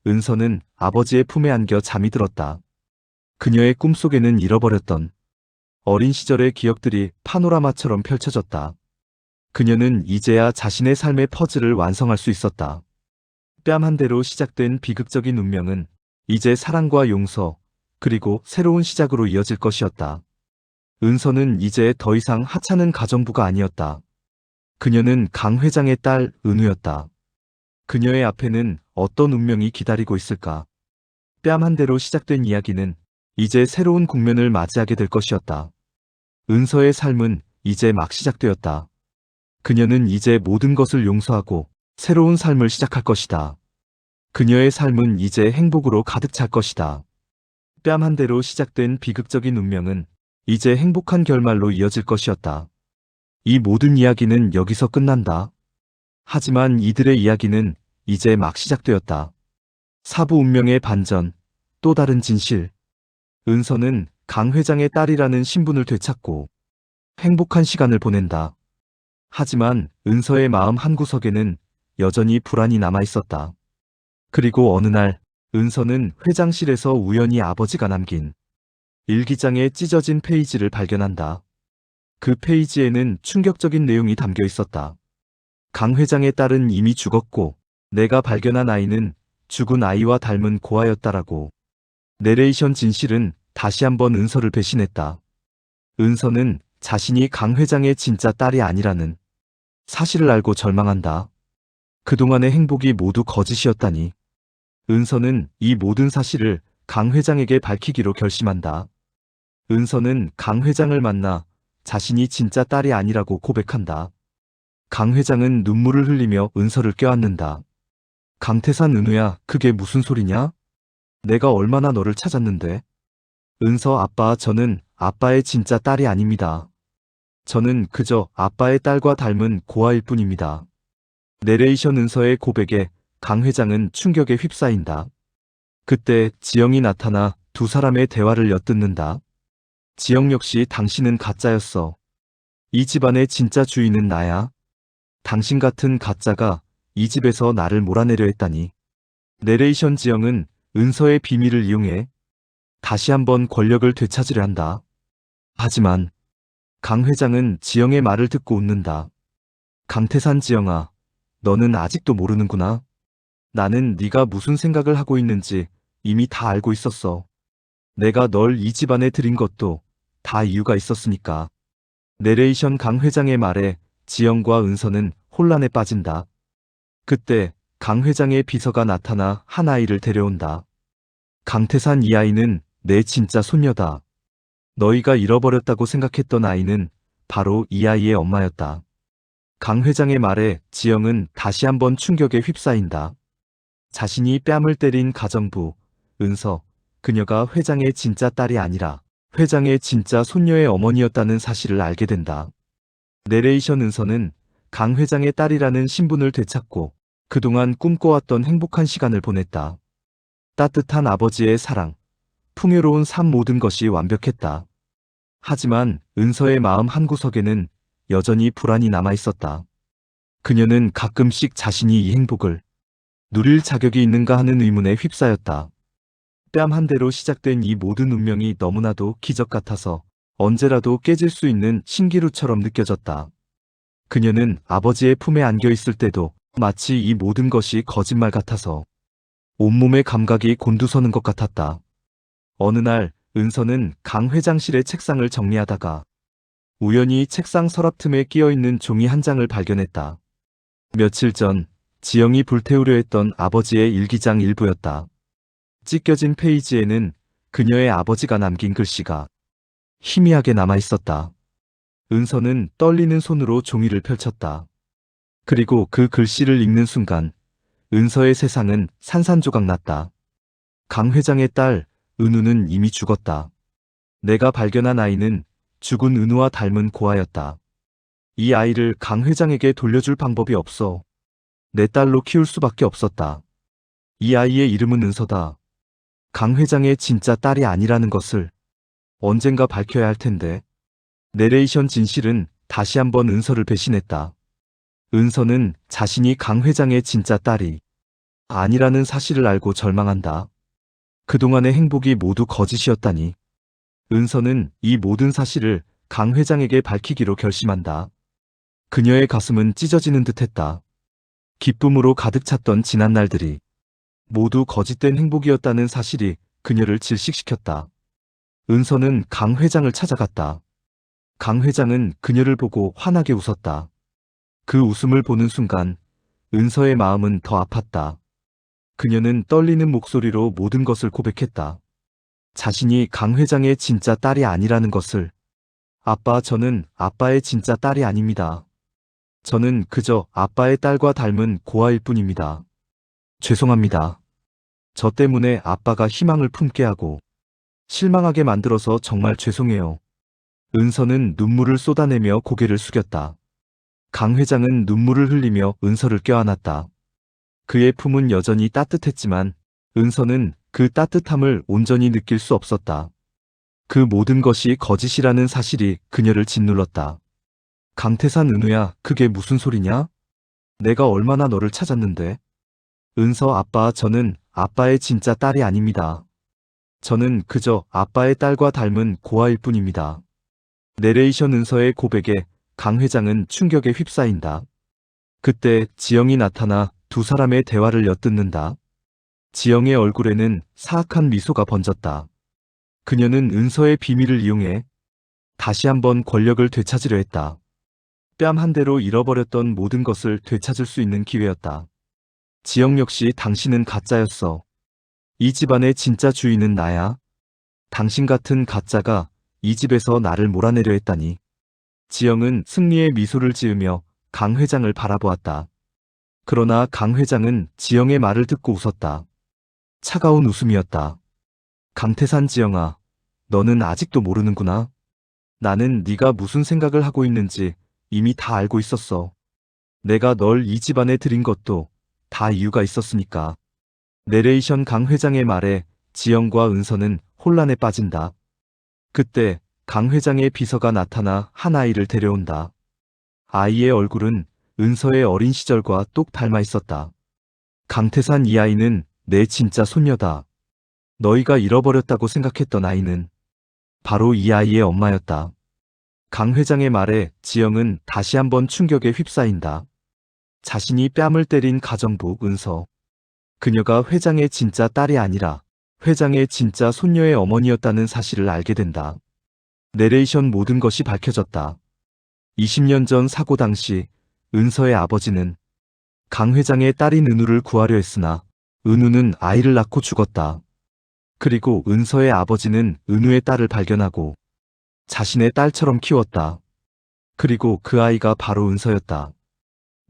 은서는 아버지의 품에 안겨 잠이 들었다. 그녀의 꿈속에는 잃어버렸던 어린 시절의 기억들이 파노라마처럼 펼쳐졌다. 그녀는 이제야 자신의 삶의 퍼즐을 완성할 수 있었다. 뺨 한 대로 시작된 비극적인 운명은 이제 사랑과 용서, 그리고 새로운 시작으로 이어질 것이었다. 은서는 이제 더 이상 하찮은 가정부가 아니었다. 그녀는 강 회장의 딸 은우였다. 그녀의 앞에는 어떤 운명이 기다리고 있을까? 뺨 한 대로 시작된 이야기는 이제 새로운 국면을 맞이하게 될 것이었다. 은서의 삶은 이제 막 시작되었다. 그녀는 이제 모든 것을 용서하고 새로운 삶을 시작할 것이다. 그녀의 삶은 이제 행복으로 가득 찰 것이다. 뺨 한 대로 시작된 비극적인 운명은 이제 행복한 결말로 이어질 것이었다. 이 모든 이야기는 여기서 끝난다. 하지만 이들의 이야기는 이제 막 시작되었다. 사부 운명의 반전, 또 다른 진실. 은서는 강 회장의 딸이라는 신분을 되찾고 행복한 시간을 보낸다. 하지만 은서의 마음 한구석에는 여전히 불안이 남아 있었다. 그리고 어느 날 은서는 회장실에서 우연히 아버지가 남긴 일기장에 찢어진 페이지를 발견한다. 그 페이지에는 충격적인 내용이 담겨 있었다. 강 회장의 딸은 이미 죽었고 내가 발견한 아이는 죽은 아이와 닮은 고아였다라고. 내레이션 진실은 다시 한번 은서를 배신했다. 은서는 자신이 강 회장의 진짜 딸이 아니라는 사실을 알고 절망한다. 그동안의 행복이 모두 거짓이었다니. 은서는 이 모든 사실을 강 회장에게 밝히기로 결심한다. 은서는 강 회장을 만나 자신이 진짜 딸이 아니라고 고백한다. 강 회장은 눈물을 흘리며 은서를 껴안는다. 강태산 은우야, 그게 무슨 소리냐? 내가 얼마나 너를 찾았는데. 은서 아빠, 저는 아빠의 진짜 딸이 아닙니다. 저는 그저 아빠의 딸과 닮은 고아일 뿐입니다. 내레이션 은서의 고백에 강 회장은 충격에 휩싸인다. 그때 지영이 나타나 두 사람의 대화를 엿듣는다. 지영 역시 당신은 가짜였어. 이 집안의 진짜 주인은 나야. 당신 같은 가짜가 이 집에서 나를 몰아내려 했다니. 내레이션 지영은 은서의 비밀을 이용해 다시 한번 권력을 되찾으려 한다. 하지만 강 회장은 지영의 말을 듣고 웃는다. 강태산 지영아, 너는 아직도 모르는구나. 나는 네가 무슨 생각을 하고 있는지 이미 다 알고 있었어. 내가 널 이 집안에 들인 것도 다 이유가 있었으니까. 내레이션 강 회장의 말에 지영과 은서는 혼란에 빠진다. 그때 강 회장의 비서가 나타나 한 아이를 데려온다. 강태산, 이 아이는 내 진짜 손녀다. 너희가 잃어버렸다고 생각했던 아이는 바로 이 아이의 엄마였다. 강 회장의 말에 지영은 다시 한번 충격에 휩싸인다. 자신이 뺨을 때린 가정부, 은서, 그녀가 회장의 진짜 딸이 아니라 회장의 진짜 손녀의 어머니였다는 사실을 알게 된다. 내레이션 은서는 강 회장의 딸이라는 신분을 되찾고 그동안 꿈꿔왔던 행복한 시간을 보냈다. 따뜻한 아버지의 사랑, 풍요로운 삶, 모든 것이 완벽했다. 하지만 은서의 마음 한구석에는 여전히 불안이 남아 있었다. 그녀는 가끔씩 자신이 이 행복을 누릴 자격이 있는가 하는 의문에 휩싸였다. 뺨 한 대로 시작된 이 모든 운명이 너무나도 기적 같아서 언제라도 깨질 수 있는 신기루처럼 느껴졌다. 그녀는 아버지의 품에 안겨 있을 때도 마치 이 모든 것이 거짓말 같아서 온몸의 감각이 곤두서는 것 같았다. 어느 날 은서는 강 회장실의 책상을 정리하다가 우연히 책상 서랍 틈에 끼어있는 종이 한 장을 발견했다. 며칠 전 지영이 불태우려 했던 아버지의 일기장 일부였다. 찢겨진 페이지에는 그녀의 아버지가 남긴 글씨가 희미하게 남아 있었다. 은서는 떨리는 손으로 종이를 펼쳤다. 그리고 그 글씨를 읽는 순간 은서의 세상은 산산조각 났다. 강 회장의 딸 은우는 이미 죽었다. 내가 발견한 아이는 죽은 은우와 닮은 고아였다. 이 아이를 강 회장에게 돌려줄 방법이 없어. 내 딸로 키울 수밖에 없었다. 이 아이의 이름은 은서다. 강 회장의 진짜 딸이 아니라는 것을 언젠가 밝혀야 할 텐데. 내레이션 진실은 다시 한번 은서를 배신했다. 은서는 자신이 강 회장의 진짜 딸이 아니라는 사실을 알고 절망한다. 그동안의 행복이 모두 거짓이었다니. 은서는 이 모든 사실을 강 회장에게 밝히기로 결심한다. 그녀의 가슴은 찢어지는 듯했다. 기쁨으로 가득 찼던 지난 날들이 모두 거짓된 행복이었다는 사실이 그녀를 질식시켰다. 은서는 강 회장을 찾아갔다. 강 회장은 그녀를 보고 환하게 웃었다. 그 웃음을 보는 순간 은서의 마음은 더 아팠다. 그녀는 떨리는 목소리로 모든 것을 고백했다. 자신이 강 회장의 진짜 딸이 아니라는 것을. 아빠, 저는 아빠의 진짜 딸이 아닙니다. 저는 그저 아빠의 딸과 닮은 고아일 뿐입니다. 죄송합니다. 저 때문에 아빠가 희망을 품게 하고 실망하게 만들어서 정말 죄송해요. 은서는 눈물을 쏟아내며 고개를 숙였다. 강 회장은 눈물을 흘리며 은서를 껴안았다. 그의 품은 여전히 따뜻했지만 은서는 그 따뜻함을 온전히 느낄 수 없었다. 그 모든 것이 거짓이라는 사실이 그녀를 짓눌렀다. 강태산, 은우야, 그게 무슨 소리냐? 내가 얼마나 너를 찾았는데. 은서, 아빠, 저는 아빠의 진짜 딸이 아닙니다. 저는 그저 아빠의 딸과 닮은 고아일 뿐입니다. 내레이션. 은서의 고백에 강 회장은 충격에 휩싸인다. 그때 지영이 나타나 두 사람의 대화를 엿듣는다. 지영의 얼굴에는 사악한 미소가 번졌다. 그녀는 은서의 비밀을 이용해 다시 한번 권력을 되찾으려 했다. 뺨 한 대로 잃어버렸던 모든 것을 되찾을 수 있는 기회였다. 지영 역시 당신은 가짜였어. 이 집안의 진짜 주인은 나야. 당신 같은 가짜가 이 집에서 나를 몰아내려 했다니. 지영은 승리의 미소를 지으며 강 회장을 바라보았다. 그러나 강 회장은 지영의 말을 듣고 웃었다. 차가운 웃음이었다. 강태산, 지영아, 너는 아직도 모르는구나. 나는 네가 무슨 생각을 하고 있는지 이미 다 알고 있었어. 내가 널 이 집안에 들인 것도 다 이유가 있었으니까. 내레이션. 강 회장의 말에 지영과 은서는 혼란에 빠진다. 그때 강 회장의 비서가 나타나 한 아이를 데려온다. 아이의 얼굴은 은서의 어린 시절과 똑 닮아 있었다. 강태산, 이 아이는 내 진짜 손녀다. 너희가 잃어버렸다고 생각했던 아이는 바로 이 아이의 엄마였다. 강 회장의 말에 지영은 다시 한번 충격에 휩싸인다. 자신이 뺨을 때린 가정부 은서. 그녀가 회장의 진짜 딸이 아니라 회장의 진짜 손녀의 어머니였다는 사실을 알게 된다. 내레이션. 모든 것이 밝혀졌다. 20년 전 사고 당시 은서의 아버지는 강 회장의 딸인 은우를 구하려 했으나 은우는 아이를 낳고 죽었다. 그리고 은서의 아버지는 은우의 딸을 발견하고 자신의 딸처럼 키웠다. 그리고 그 아이가 바로 은서였다.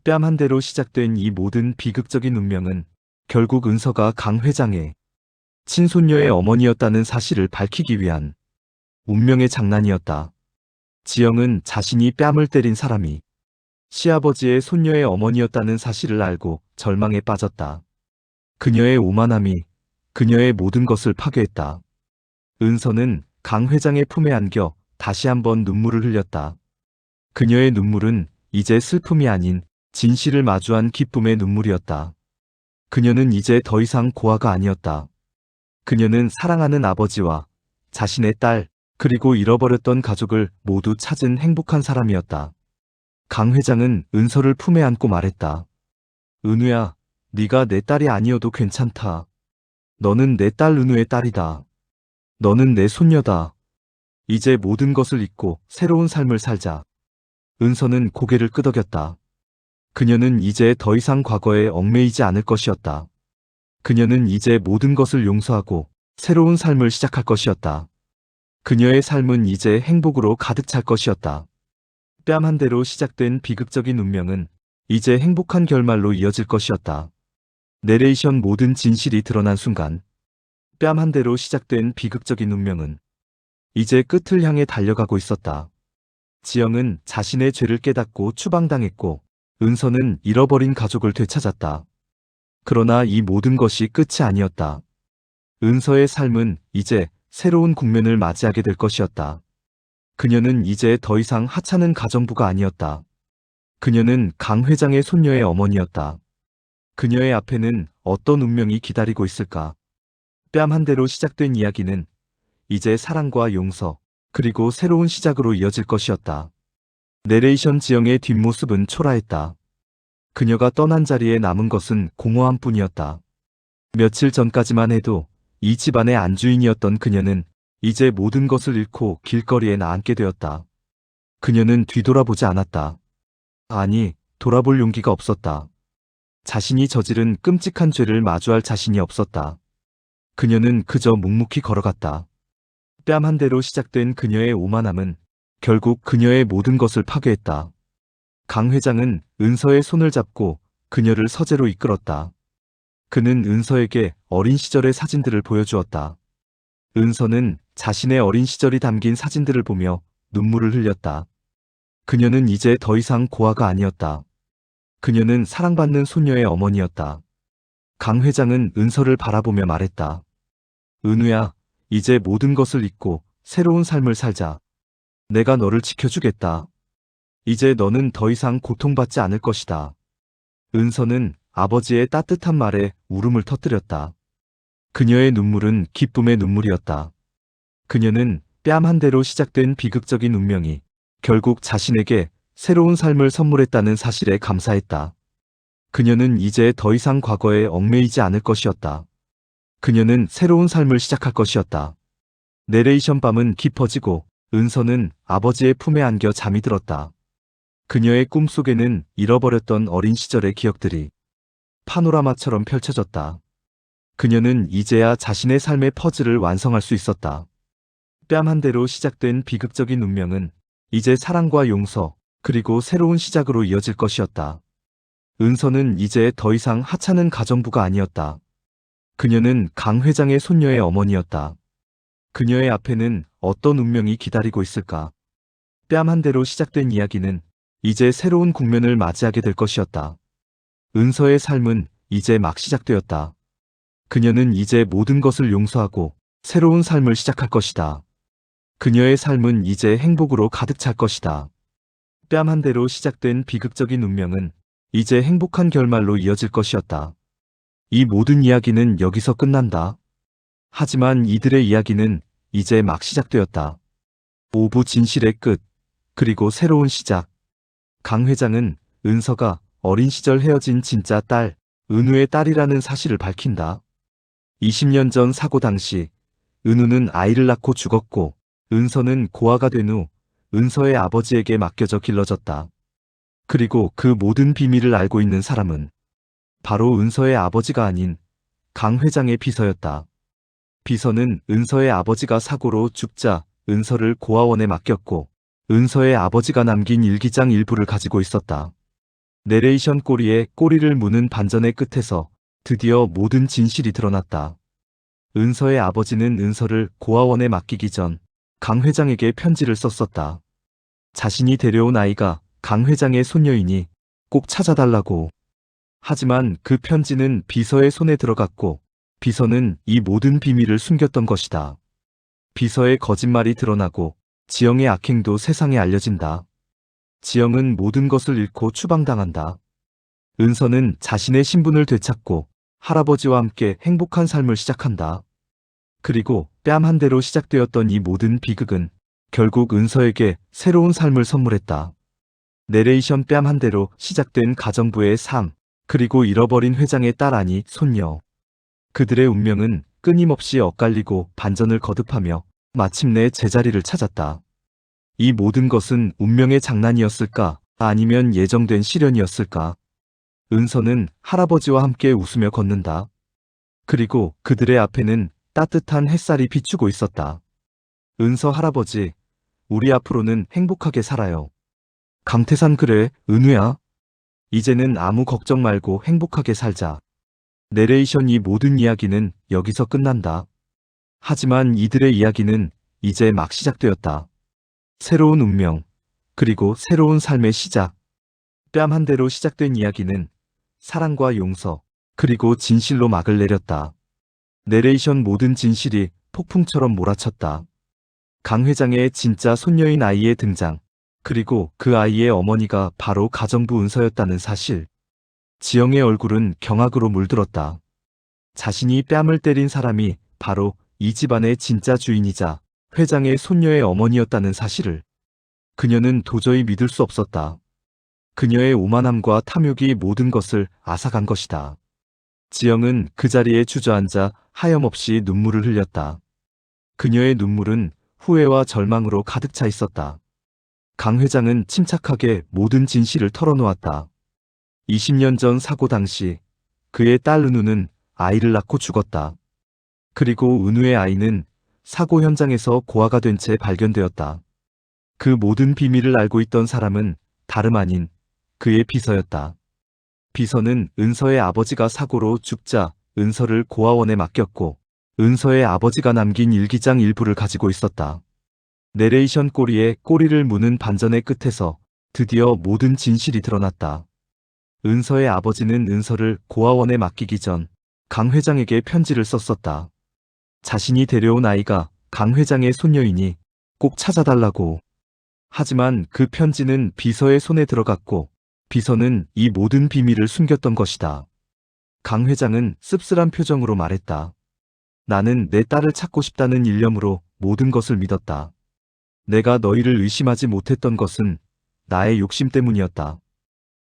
뺨 한 대로 시작된 이 모든 비극적인 운명은 결국 은서가 강 회장의 친손녀의 어머니였다는 사실을 밝히기 위한 운명의 장난이었다. 지영은 자신이 뺨을 때린 사람이 시아버지의 손녀의 어머니였다는 사실을 알고 절망에 빠졌다. 그녀의 오만함이 그녀의 모든 것을 파괴했다. 은서는 강 회장의 품에 안겨 다시 한번 눈물을 흘렸다. 그녀의 눈물은 이제 슬픔이 아닌 진실을 마주한 기쁨의 눈물이었다. 그녀는 이제 더 이상 고아가 아니었다. 그녀는 사랑하는 아버지와 자신의 딸, 그리고 잃어버렸던 가족을 모두 찾은 행복한 사람이었다. 강 회장은 은서를 품에 안고 말했다. 은우야, 네가 내 딸이 아니어도 괜찮다. 너는 내 딸 은우의 딸이다. 너는 내 손녀다. 이제 모든 것을 잊고 새로운 삶을 살자. 은서는 고개를 끄덕였다. 그녀는 이제 더 이상 과거에 얽매이지 않을 것이었다. 그녀는 이제 모든 것을 용서하고 새로운 삶을 시작할 것이었다. 그녀의 삶은 이제 행복으로 가득 찰 것이었다. 뺨 한 대로 시작된 비극적인 운명은 이제 행복한 결말로 이어질 것이었다. 내레이션. 모든 진실이 드러난 순간 뺨 한 대로 시작된 비극적인 운명은 이제 끝을 향해 달려가고 있었다. 지영은 자신의 죄를 깨닫고 추방당했고 은서는 잃어버린 가족을 되찾았다. 그러나 이 모든 것이 끝이 아니었다. 은서의 삶은 이제 새로운 국면을 맞이하게 될 것이었다. 그녀는 이제 더 이상 하찮은 가정부가 아니었다. 그녀는 강 회장의 손녀의 어머니였다. 그녀의 앞에는 어떤 운명이 기다리고 있을까? 뺨 한 대로 시작된 이야기는 이제 사랑과 용서, 그리고 새로운 시작으로 이어질 것이었다. 내레이션. 지영의 뒷모습은 초라했다. 그녀가 떠난 자리에 남은 것은 공허함 뿐이었다. 며칠 전까지만 해도 이 집안의 안주인이었던 그녀는 이제 모든 것을 잃고 길거리에 나앉게 되었다. 그녀는 뒤돌아보지 않았다. 아니, 돌아볼 용기가 없었다. 자신이 저지른 끔찍한 죄를 마주할 자신이 없었다. 그녀는 그저 묵묵히 걸어갔다. 뺨 한 대로 시작된 그녀의 오만함은 결국 그녀의 모든 것을 파괴했다. 강 회장은 은서의 손을 잡고 그녀를 서재로 이끌었다. 그는 은서에게 어린 시절의 사진들을 보여주었다. 은서는 자신의 어린 시절이 담긴 사진들을 보며 눈물을 흘렸다. 그녀는 이제 더 이상 고아가 아니었다. 그녀는 사랑받는 소녀의 어머니였다. 강 회장은 은서를 바라보며 말했다. 은우야, 이제 모든 것을 잊고 새로운 삶을 살자. 내가 너를 지켜주겠다. 이제 너는 더 이상 고통받지 않을 것이다. 은서는 아버지의 따뜻한 말에 울음을 터뜨렸다. 그녀의 눈물은 기쁨의 눈물이었다. 그녀는 뺨 한 대로 시작된 비극적인 운명이 결국 자신에게 새로운 삶을 선물했다는 사실에 감사했다. 그녀는 이제 더 이상 과거에 얽매이지 않을 것이었다. 그녀는 새로운 삶을 시작할 것이었다. 내레이션 밤은 깊어지고 은서는 아버지의 품에 안겨 잠이 들었다. 그녀의 꿈속에는 잃어버렸던 어린 시절의 기억들이 파노라마처럼 펼쳐졌다. 그녀는 이제야 자신의 삶의 퍼즐을 완성할 수 있었다. 뺨 한 대로 시작된 비극적인 운명은 이제 사랑과 용서, 그리고 새로운 시작으로 이어질 것이었다. 은서는 이제 더 이상 하찮은 가정부가 아니었다. 그녀는 강 회장의 손녀의 어머니였다. 그녀의 앞에는 어떤 운명이 기다리고 있을까? 뺨 한 대로 시작된 이야기는 이제 새로운 국면을 맞이하게 될 것이었다. 은서의 삶은 이제 막 시작되었다. 그녀는 이제 모든 것을 용서하고 새로운 삶을 시작할 것이다. 그녀의 삶은 이제 행복으로 가득 찰 것이다. 뺨 한 대로 시작된 비극적인 운명은 이제 행복한 결말로 이어질 것이었다. 이 모든 이야기는 여기서 끝난다. 하지만 이들의 이야기는 이제 막 시작되었다. 오부 진실의 끝, 그리고 새로운 시작. 강 회장은 은서가 어린 시절 헤어진 진짜 딸, 은우의 딸이라는 사실을 밝힌다. 20년 전 사고 당시 은우는 아이를 낳고 죽었고 은서는 고아가 된 후 은서의 아버지에게 맡겨져 길러졌다. 그리고 그 모든 비밀을 알고 있는 사람은 바로 은서의 아버지가 아닌 강 회장의 비서였다. 비서는 은서의 아버지가 사고로 죽자 은서를 고아원에 맡겼고 은서의 아버지가 남긴 일기장 일부를 가지고 있었다. 내레이션 꼬리에 꼬리를 무는 반전의 끝에서 드디어 모든 진실이 드러났다. 은서의 아버지는 은서를 고아원에 맡기기 전 강 회장에게 편지를 썼었다. 자신이 데려온 아이가 강 회장의 손녀이니 꼭 찾아달라고. 하지만 그 편지는 비서의 손에 들어갔고 비서는 이 모든 비밀을 숨겼던 것이다. 비서의 거짓말이 드러나고 지영의 악행도 세상에 알려진다. 지영은 모든 것을 잃고 추방당한다. 은서는 자신의 신분을 되찾고 할아버지와 함께 행복한 삶을 시작한다. 그리고 뺨 한 대로 시작되었던 이 모든 비극은 결국 은서에게 새로운 삶을 선물했다. 내레이션 뺨 한 대로 시작된 가정부의 삶, 그리고 잃어버린 회장의 딸 아니 손녀. 그들의 운명은 끊임없이 엇갈리고 반전을 거듭하며 마침내 제자리를 찾았다. 이 모든 것은 운명의 장난이었을까? 아니면 예정된 시련이었을까? 은서는 할아버지와 함께 웃으며 걷는다. 그리고 그들의 앞에는 따뜻한 햇살이 비추고 있었다. 은서 할아버지, 우리 앞으로는 행복하게 살아요. 강태산 그래, 은우야. 이제는 아무 걱정 말고 행복하게 살자. 내레이션 이 모든 이야기는 여기서 끝난다. 하지만 이들의 이야기는 이제 막 시작되었다. 새로운 운명, 그리고 새로운 삶의 시작. 뺨 한 대로 시작된 이야기는 사랑과 용서, 그리고 진실로 막을 내렸다. 내레이션 모든 진실이 폭풍처럼 몰아쳤다. 강 회장의 진짜 손녀인 아이의 등장, 그리고 그 아이의 어머니가 바로 가정부 은서였다는 사실. 지영의 얼굴은 경악으로 물들었다. 자신이 뺨을 때린 사람이 바로 이 집안의 진짜 주인이자 회장의 손녀의 어머니였다는 사실을. 그녀는 도저히 믿을 수 없었다. 그녀의 오만함과 탐욕이 모든 것을 앗아간 것이다. 지영은 그 자리에 주저앉아 하염없이 눈물을 흘렸다. 그녀의 눈물은 후회와 절망으로 가득 차 있었다. 강 회장은 침착하게 모든 진실을 털어놓았다. 20년 전 사고 당시 그의 딸 은우는 아이를 낳고 죽었다. 그리고 은우의 아이는 사고 현장에서 고아가 된 채 발견되었다. 그 모든 비밀을 알고 있던 사람은 다름 아닌 그의 비서였다. 비서는 은서의 아버지가 사고로 죽자 은서를 고아원에 맡겼고 은서의 아버지가 남긴 일기장 일부를 가지고 있었다. 내레이션 꼬리에 꼬리를 무는 반전의 끝에서 드디어 모든 진실이 드러났다. 은서의 아버지는 은서를 고아원에 맡기기 전 강 회장에게 편지를 썼었다. 자신이 데려온 아이가 강 회장의 손녀이니 꼭 찾아달라고. 하지만 그 편지는 비서의 손에 들어갔고 비서는 이 모든 비밀을 숨겼던 것이다. 강 회장은 씁쓸한 표정으로 말했다. 나는 내 딸을 찾고 싶다는 일념으로 모든 것을 믿었다. 내가 너희를 의심하지 못했던 것은 나의 욕심 때문이었다.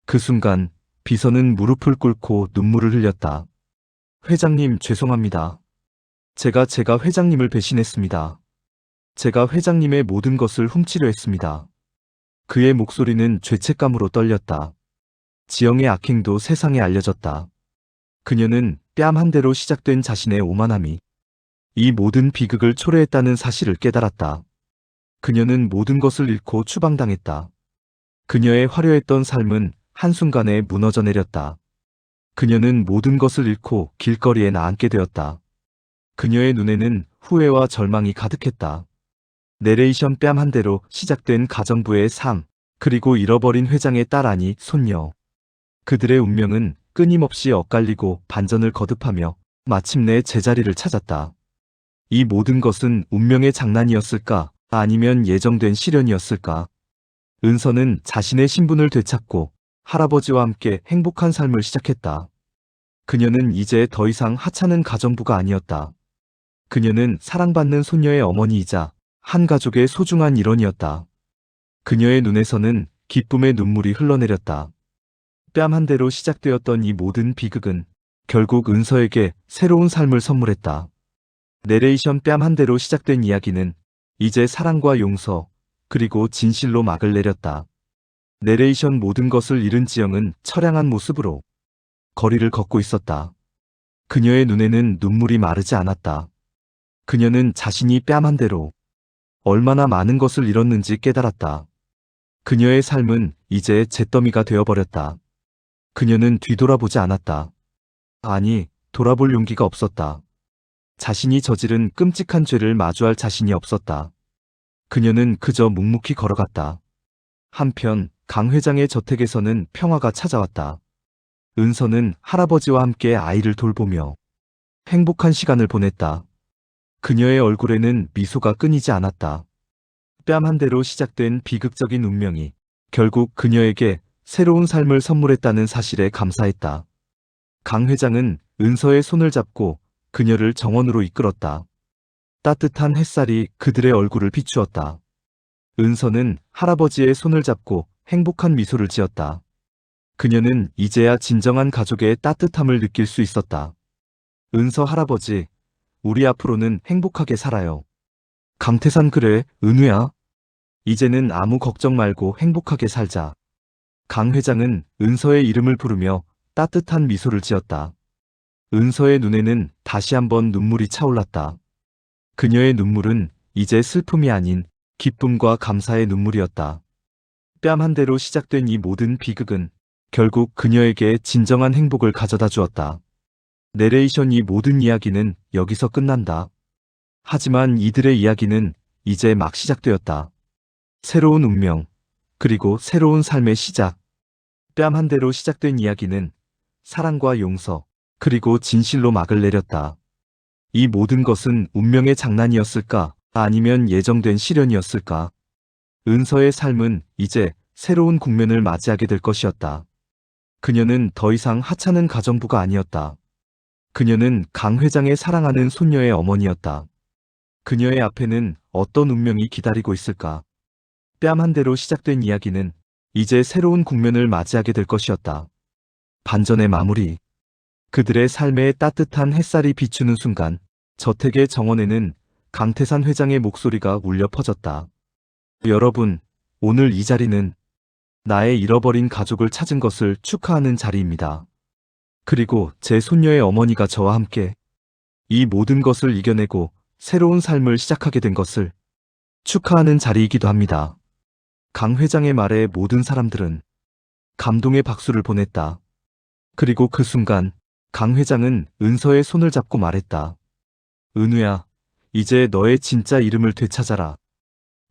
그 순간 비서는 무릎을 꿇고 눈물을 흘렸다. 회장님 죄송합니다. 제가 회장님을 배신했습니다. 제가 회장님의 모든 것을 훔치려 했습니다. 그의 목소리는 죄책감으로 떨렸다. 지영의 악행도 세상에 알려졌다. 그녀는 뺨 한 대로 시작된 자신의 오만함이 이 모든 비극을 초래했다는 사실을 깨달았다. 그녀는 모든 것을 잃고 추방당했다. 그녀의 화려했던 삶은 한순간에 무너져 내렸다. 그녀는 모든 것을 잃고 길거리에 나앉게 되었다. 그녀의 눈에는 후회와 절망이 가득했다. 내레이션 뺨 한 대로 시작된 가정부의 삶, 그리고 잃어버린 회장의 딸 아니 손녀. 그들의 운명은 끊임없이 엇갈리고 반전을 거듭하며 마침내 제자리를 찾았다. 이 모든 것은 운명의 장난이었을까? 아니면 예정된 시련이었을까? 은서는 자신의 신분을 되찾고 할아버지와 함께 행복한 삶을 시작했다. 그녀는 이제 더 이상 하찮은 가정부가 아니었다. 그녀는 사랑받는 손녀의 어머니이자 한 가족의 소중한 일원이었다. 그녀의 눈에서는 기쁨의 눈물이 흘러내렸다. 뺨 한 대로 시작되었던 이 모든 비극은 결국 은서에게 새로운 삶을 선물했다. 내레이션 뺨 한 대로 시작된 이야기는 이제 사랑과 용서, 그리고 진실로 막을 내렸다. 내레이션 모든 것을 잃은 지영은 처량한 모습으로 거리를 걷고 있었다. 그녀의 눈에는 눈물이 마르지 않았다. 그녀는 자신이 뺨 한 대로 얼마나 많은 것을 잃었는지 깨달았다. 그녀의 삶은 이제 잿더미가 되어버렸다. 그녀는 뒤돌아보지 않았다. 아니, 돌아볼 용기가 없었다. 자신이 저지른 끔찍한 죄를 마주할 자신이 없었다. 그녀는 그저 묵묵히 걸어갔다. 한편 강 회장의 저택에서는 평화가 찾아왔다. 은서는 할아버지와 함께 아이를 돌보며 행복한 시간을 보냈다. 그녀의 얼굴에는 미소가 끊이지 않았다. 뺨 한 대로 시작된 비극적인 운명이 결국 그녀에게 새로운 삶을 선물했다는 사실에 감사했다. 강 회장은 은서의 손을 잡고 그녀를 정원으로 이끌었다. 따뜻한 햇살이 그들의 얼굴을 비추었다. 은서는 할아버지의 손을 잡고 행복한 미소를 지었다. 그녀는 이제야 진정한 가족의 따뜻함을 느낄 수 있었다. 은서 할아버지, 우리 앞으로는 행복하게 살아요. 강태산 그래, 은우야. 이제는 아무 걱정 말고 행복하게 살자. 강 회장은 은서의 이름을 부르며 따뜻한 미소를 지었다. 은서의 눈에는 다시 한번 눈물이 차올랐다. 그녀의 눈물은 이제 슬픔이 아닌 기쁨과 감사의 눈물이었다. 뺨 한 대로 시작된 이 모든 비극은 결국 그녀에게 진정한 행복을 가져다 주었다. 내레이션 이 모든 이야기는 여기서 끝난다. 하지만 이들의 이야기는 이제 막 시작되었다. 새로운 운명, 그리고 새로운 삶의 시작. 뺨 한 대로 시작된 이야기는 사랑과 용서, 그리고 진실로 막을 내렸다. 이 모든 것은 운명의 장난이었을까? 아니면 예정된 시련이었을까? 은서의 삶은 이제 새로운 국면을 맞이하게 될 것이었다. 그녀는 더 이상 하찮은 가정부가 아니었다. 그녀는 강 회장의 사랑하는 손녀의 어머니였다. 그녀의 앞에는 어떤 운명이 기다리고 있을까? 뺨 한 대로 시작된 이야기는 이제 새로운 국면을 맞이하게 될 것이었다. 반전의 마무리. 그들의 삶에 따뜻한 햇살이 비추는 순간 저택의 정원에는 강태산 회장의 목소리가 울려 퍼졌다. 여러분, 오늘 이 자리는 나의 잃어버린 가족을 찾은 것을 축하하는 자리입니다. 그리고 제 손녀의 어머니가 저와 함께 이 모든 것을 이겨내고 새로운 삶을 시작하게 된 것을 축하하는 자리이기도 합니다. 강 회장의 말에 모든 사람들은 감동의 박수를 보냈다. 그리고 그 순간 강 회장은 은서의 손을 잡고 말했다. 은우야, 이제 너의 진짜 이름을 되찾아라.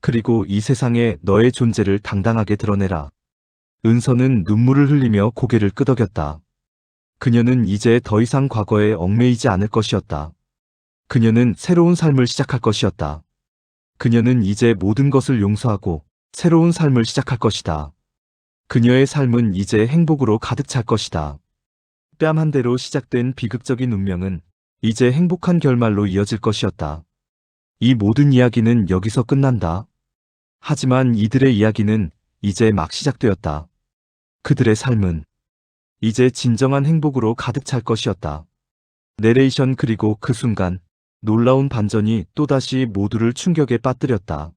그리고 이 세상에 너의 존재를 당당하게 드러내라. 은서는 눈물을 흘리며 고개를 끄덕였다. 그녀는 이제 더 이상 과거에 얽매이지 않을 것이었다. 그녀는 새로운 삶을 시작할 것이었다. 그녀는 이제 모든 것을 용서하고 새로운 삶을 시작할 것이다. 그녀의 삶은 이제 행복으로 가득 찰 것이다. 뺨 한 대로 시작된 비극적인 운명은 이제 행복한 결말로 이어질 것이었다. 이 모든 이야기는 여기서 끝난다. 하지만 이들의 이야기는 이제 막 시작되었다. 그들의 삶은 이제 진정한 행복으로 가득 찰 것이었다. 내레이션. 그리고 그 순간 놀라운 반전이 또다시 모두를 충격에 빠뜨렸다.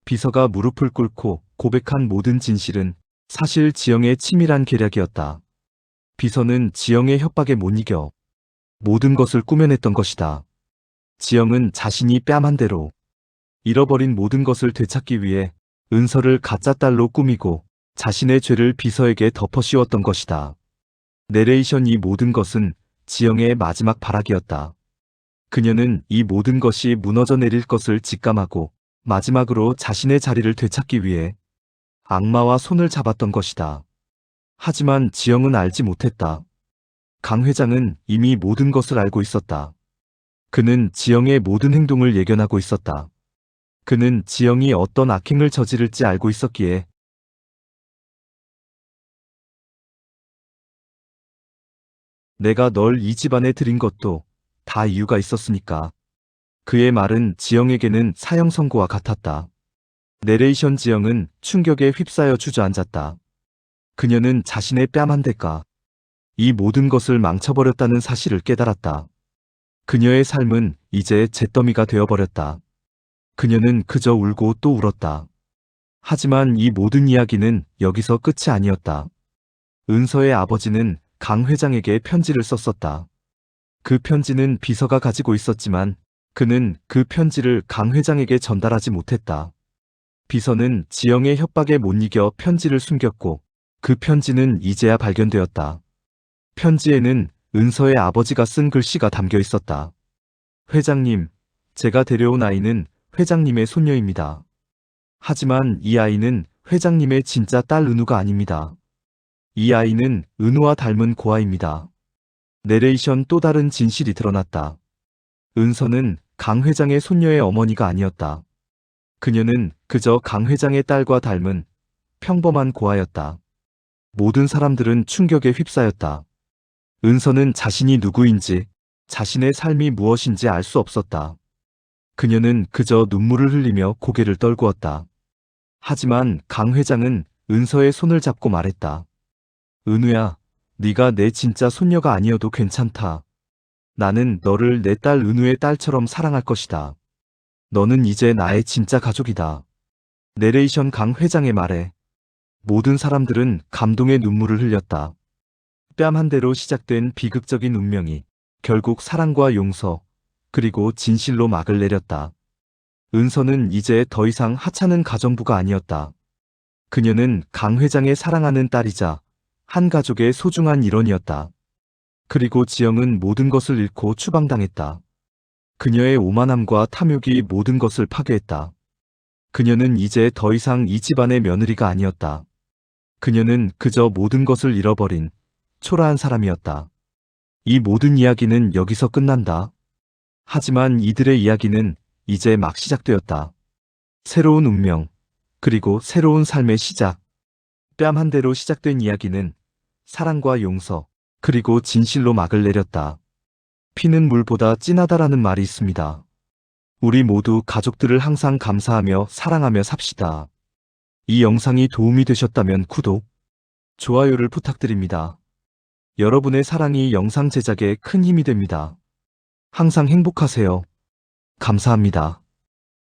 비서가 무릎을 꿇고 고백한 모든 진실은 사실 지영의 치밀한 계략이었다. 비서는 지영의 협박에 못 이겨 모든 것을 꾸며냈던 것이다. 지영은 자신이 뺨 한 대로 잃어버린 모든 것을 되찾기 위해 은서를 가짜 딸로 꾸미고 자신의 죄를 비서에게 덮어 씌웠던 것이다. 내레이션. 이 모든 것은 지영의 마지막 발악이었다. 그녀는 이 모든 것이 무너져 내릴 것을 직감하고 마지막으로 자신의 자리를 되찾기 위해 악마와 손을 잡았던 것이다. 하지만 지영은 알지 못했다. 강 회장은 이미 모든 것을 알고 있었다. 그는 지영의 모든 행동을 예견하고 있었다. 그는 지영이 어떤 악행을 저지를지 알고 있었기에 내가 널 이 집안에 들인 것도 다 이유가 있었으니까. 그의 말은 지영에게는 사형 선고와 같았다. 내레이션. 지영은 충격에 휩싸여 주저앉았다. 그녀는 자신의 뺨 한 대가 이 모든 것을 망쳐버렸다는 사실을 깨달았다. 그녀의 삶은 이제 잿더미가 되어버렸다. 그녀는 그저 울고 또 울었다. 하지만 이 모든 이야기는 여기서 끝이 아니었다. 은서의 아버지는 강 회장에게 편지를 썼었다. 그 편지는 비서가 가지고 있었지만 그는 그 편지를 강 회장에게 전달하지 못했다. 비서는 지영의 협박에 못 이겨 편지를 숨겼고 그 편지는 이제야 발견되었다. 편지에는 은서의 아버지가 쓴 글씨가 담겨 있었다. 회장님, 제가 데려온 아이는 회장님의 손녀입니다. 하지만 이 아이는 회장님의 진짜 딸 은우가 아닙니다. 이 아이는 은우와 닮은 고아입니다. 내레이션. 또 다른 진실이 드러났다. 은서는 강 회장의 손녀의 어머니가 아니었다. 그녀는 그저 강 회장의 딸과 닮은 평범한 고아였다. 모든 사람들은 충격에 휩싸였다. 은서는 자신이 누구인지, 자신의 삶이 무엇인지 알 수 없었다. 그녀는 그저 눈물을 흘리며 고개를 떨구었다. 하지만 강 회장은 은서의 손을 잡고 말했다. 은우야, 네가 내 진짜 손녀가 아니어도 괜찮다. 나는 너를 내 딸 은우의 딸처럼 사랑할 것이다. 너는 이제 나의 진짜 가족이다. 내레이션. 강 회장의 말에 모든 사람들은 감동의 눈물을 흘렸다. 뺨 한 대로 시작된 비극적인 운명이 결국 사랑과 용서, 그리고 진실로 막을 내렸다. 은서는 이제 더 이상 하찮은 가정부가 아니었다. 그녀는 강 회장의 사랑하는 딸이자 한 가족의 소중한 일원이었다. 그리고 지영은 모든 것을 잃고 추방당했다. 그녀의 오만함과 탐욕이 모든 것을 파괴했다. 그녀는 이제 더 이상 이 집안의 며느리가 아니었다. 그녀는 그저 모든 것을 잃어버린 초라한 사람이었다. 이 모든 이야기는 여기서 끝난다. 하지만 이들의 이야기는 이제 막 시작되었다. 새로운 운명, 그리고 새로운 삶의 시작. 뺨 한 대로 시작된 이야기는 사랑과 용서, 그리고 진실로 막을 내렸다. 피는 물보다 진하다라는 말이 있습니다. 우리 모두 가족들을 항상 감사하며 사랑하며 삽시다. 이 영상이 도움이 되셨다면 구독, 좋아요를 부탁드립니다. 여러분의 사랑이 영상 제작에 큰 힘이 됩니다. 항상 행복하세요. 감사합니다.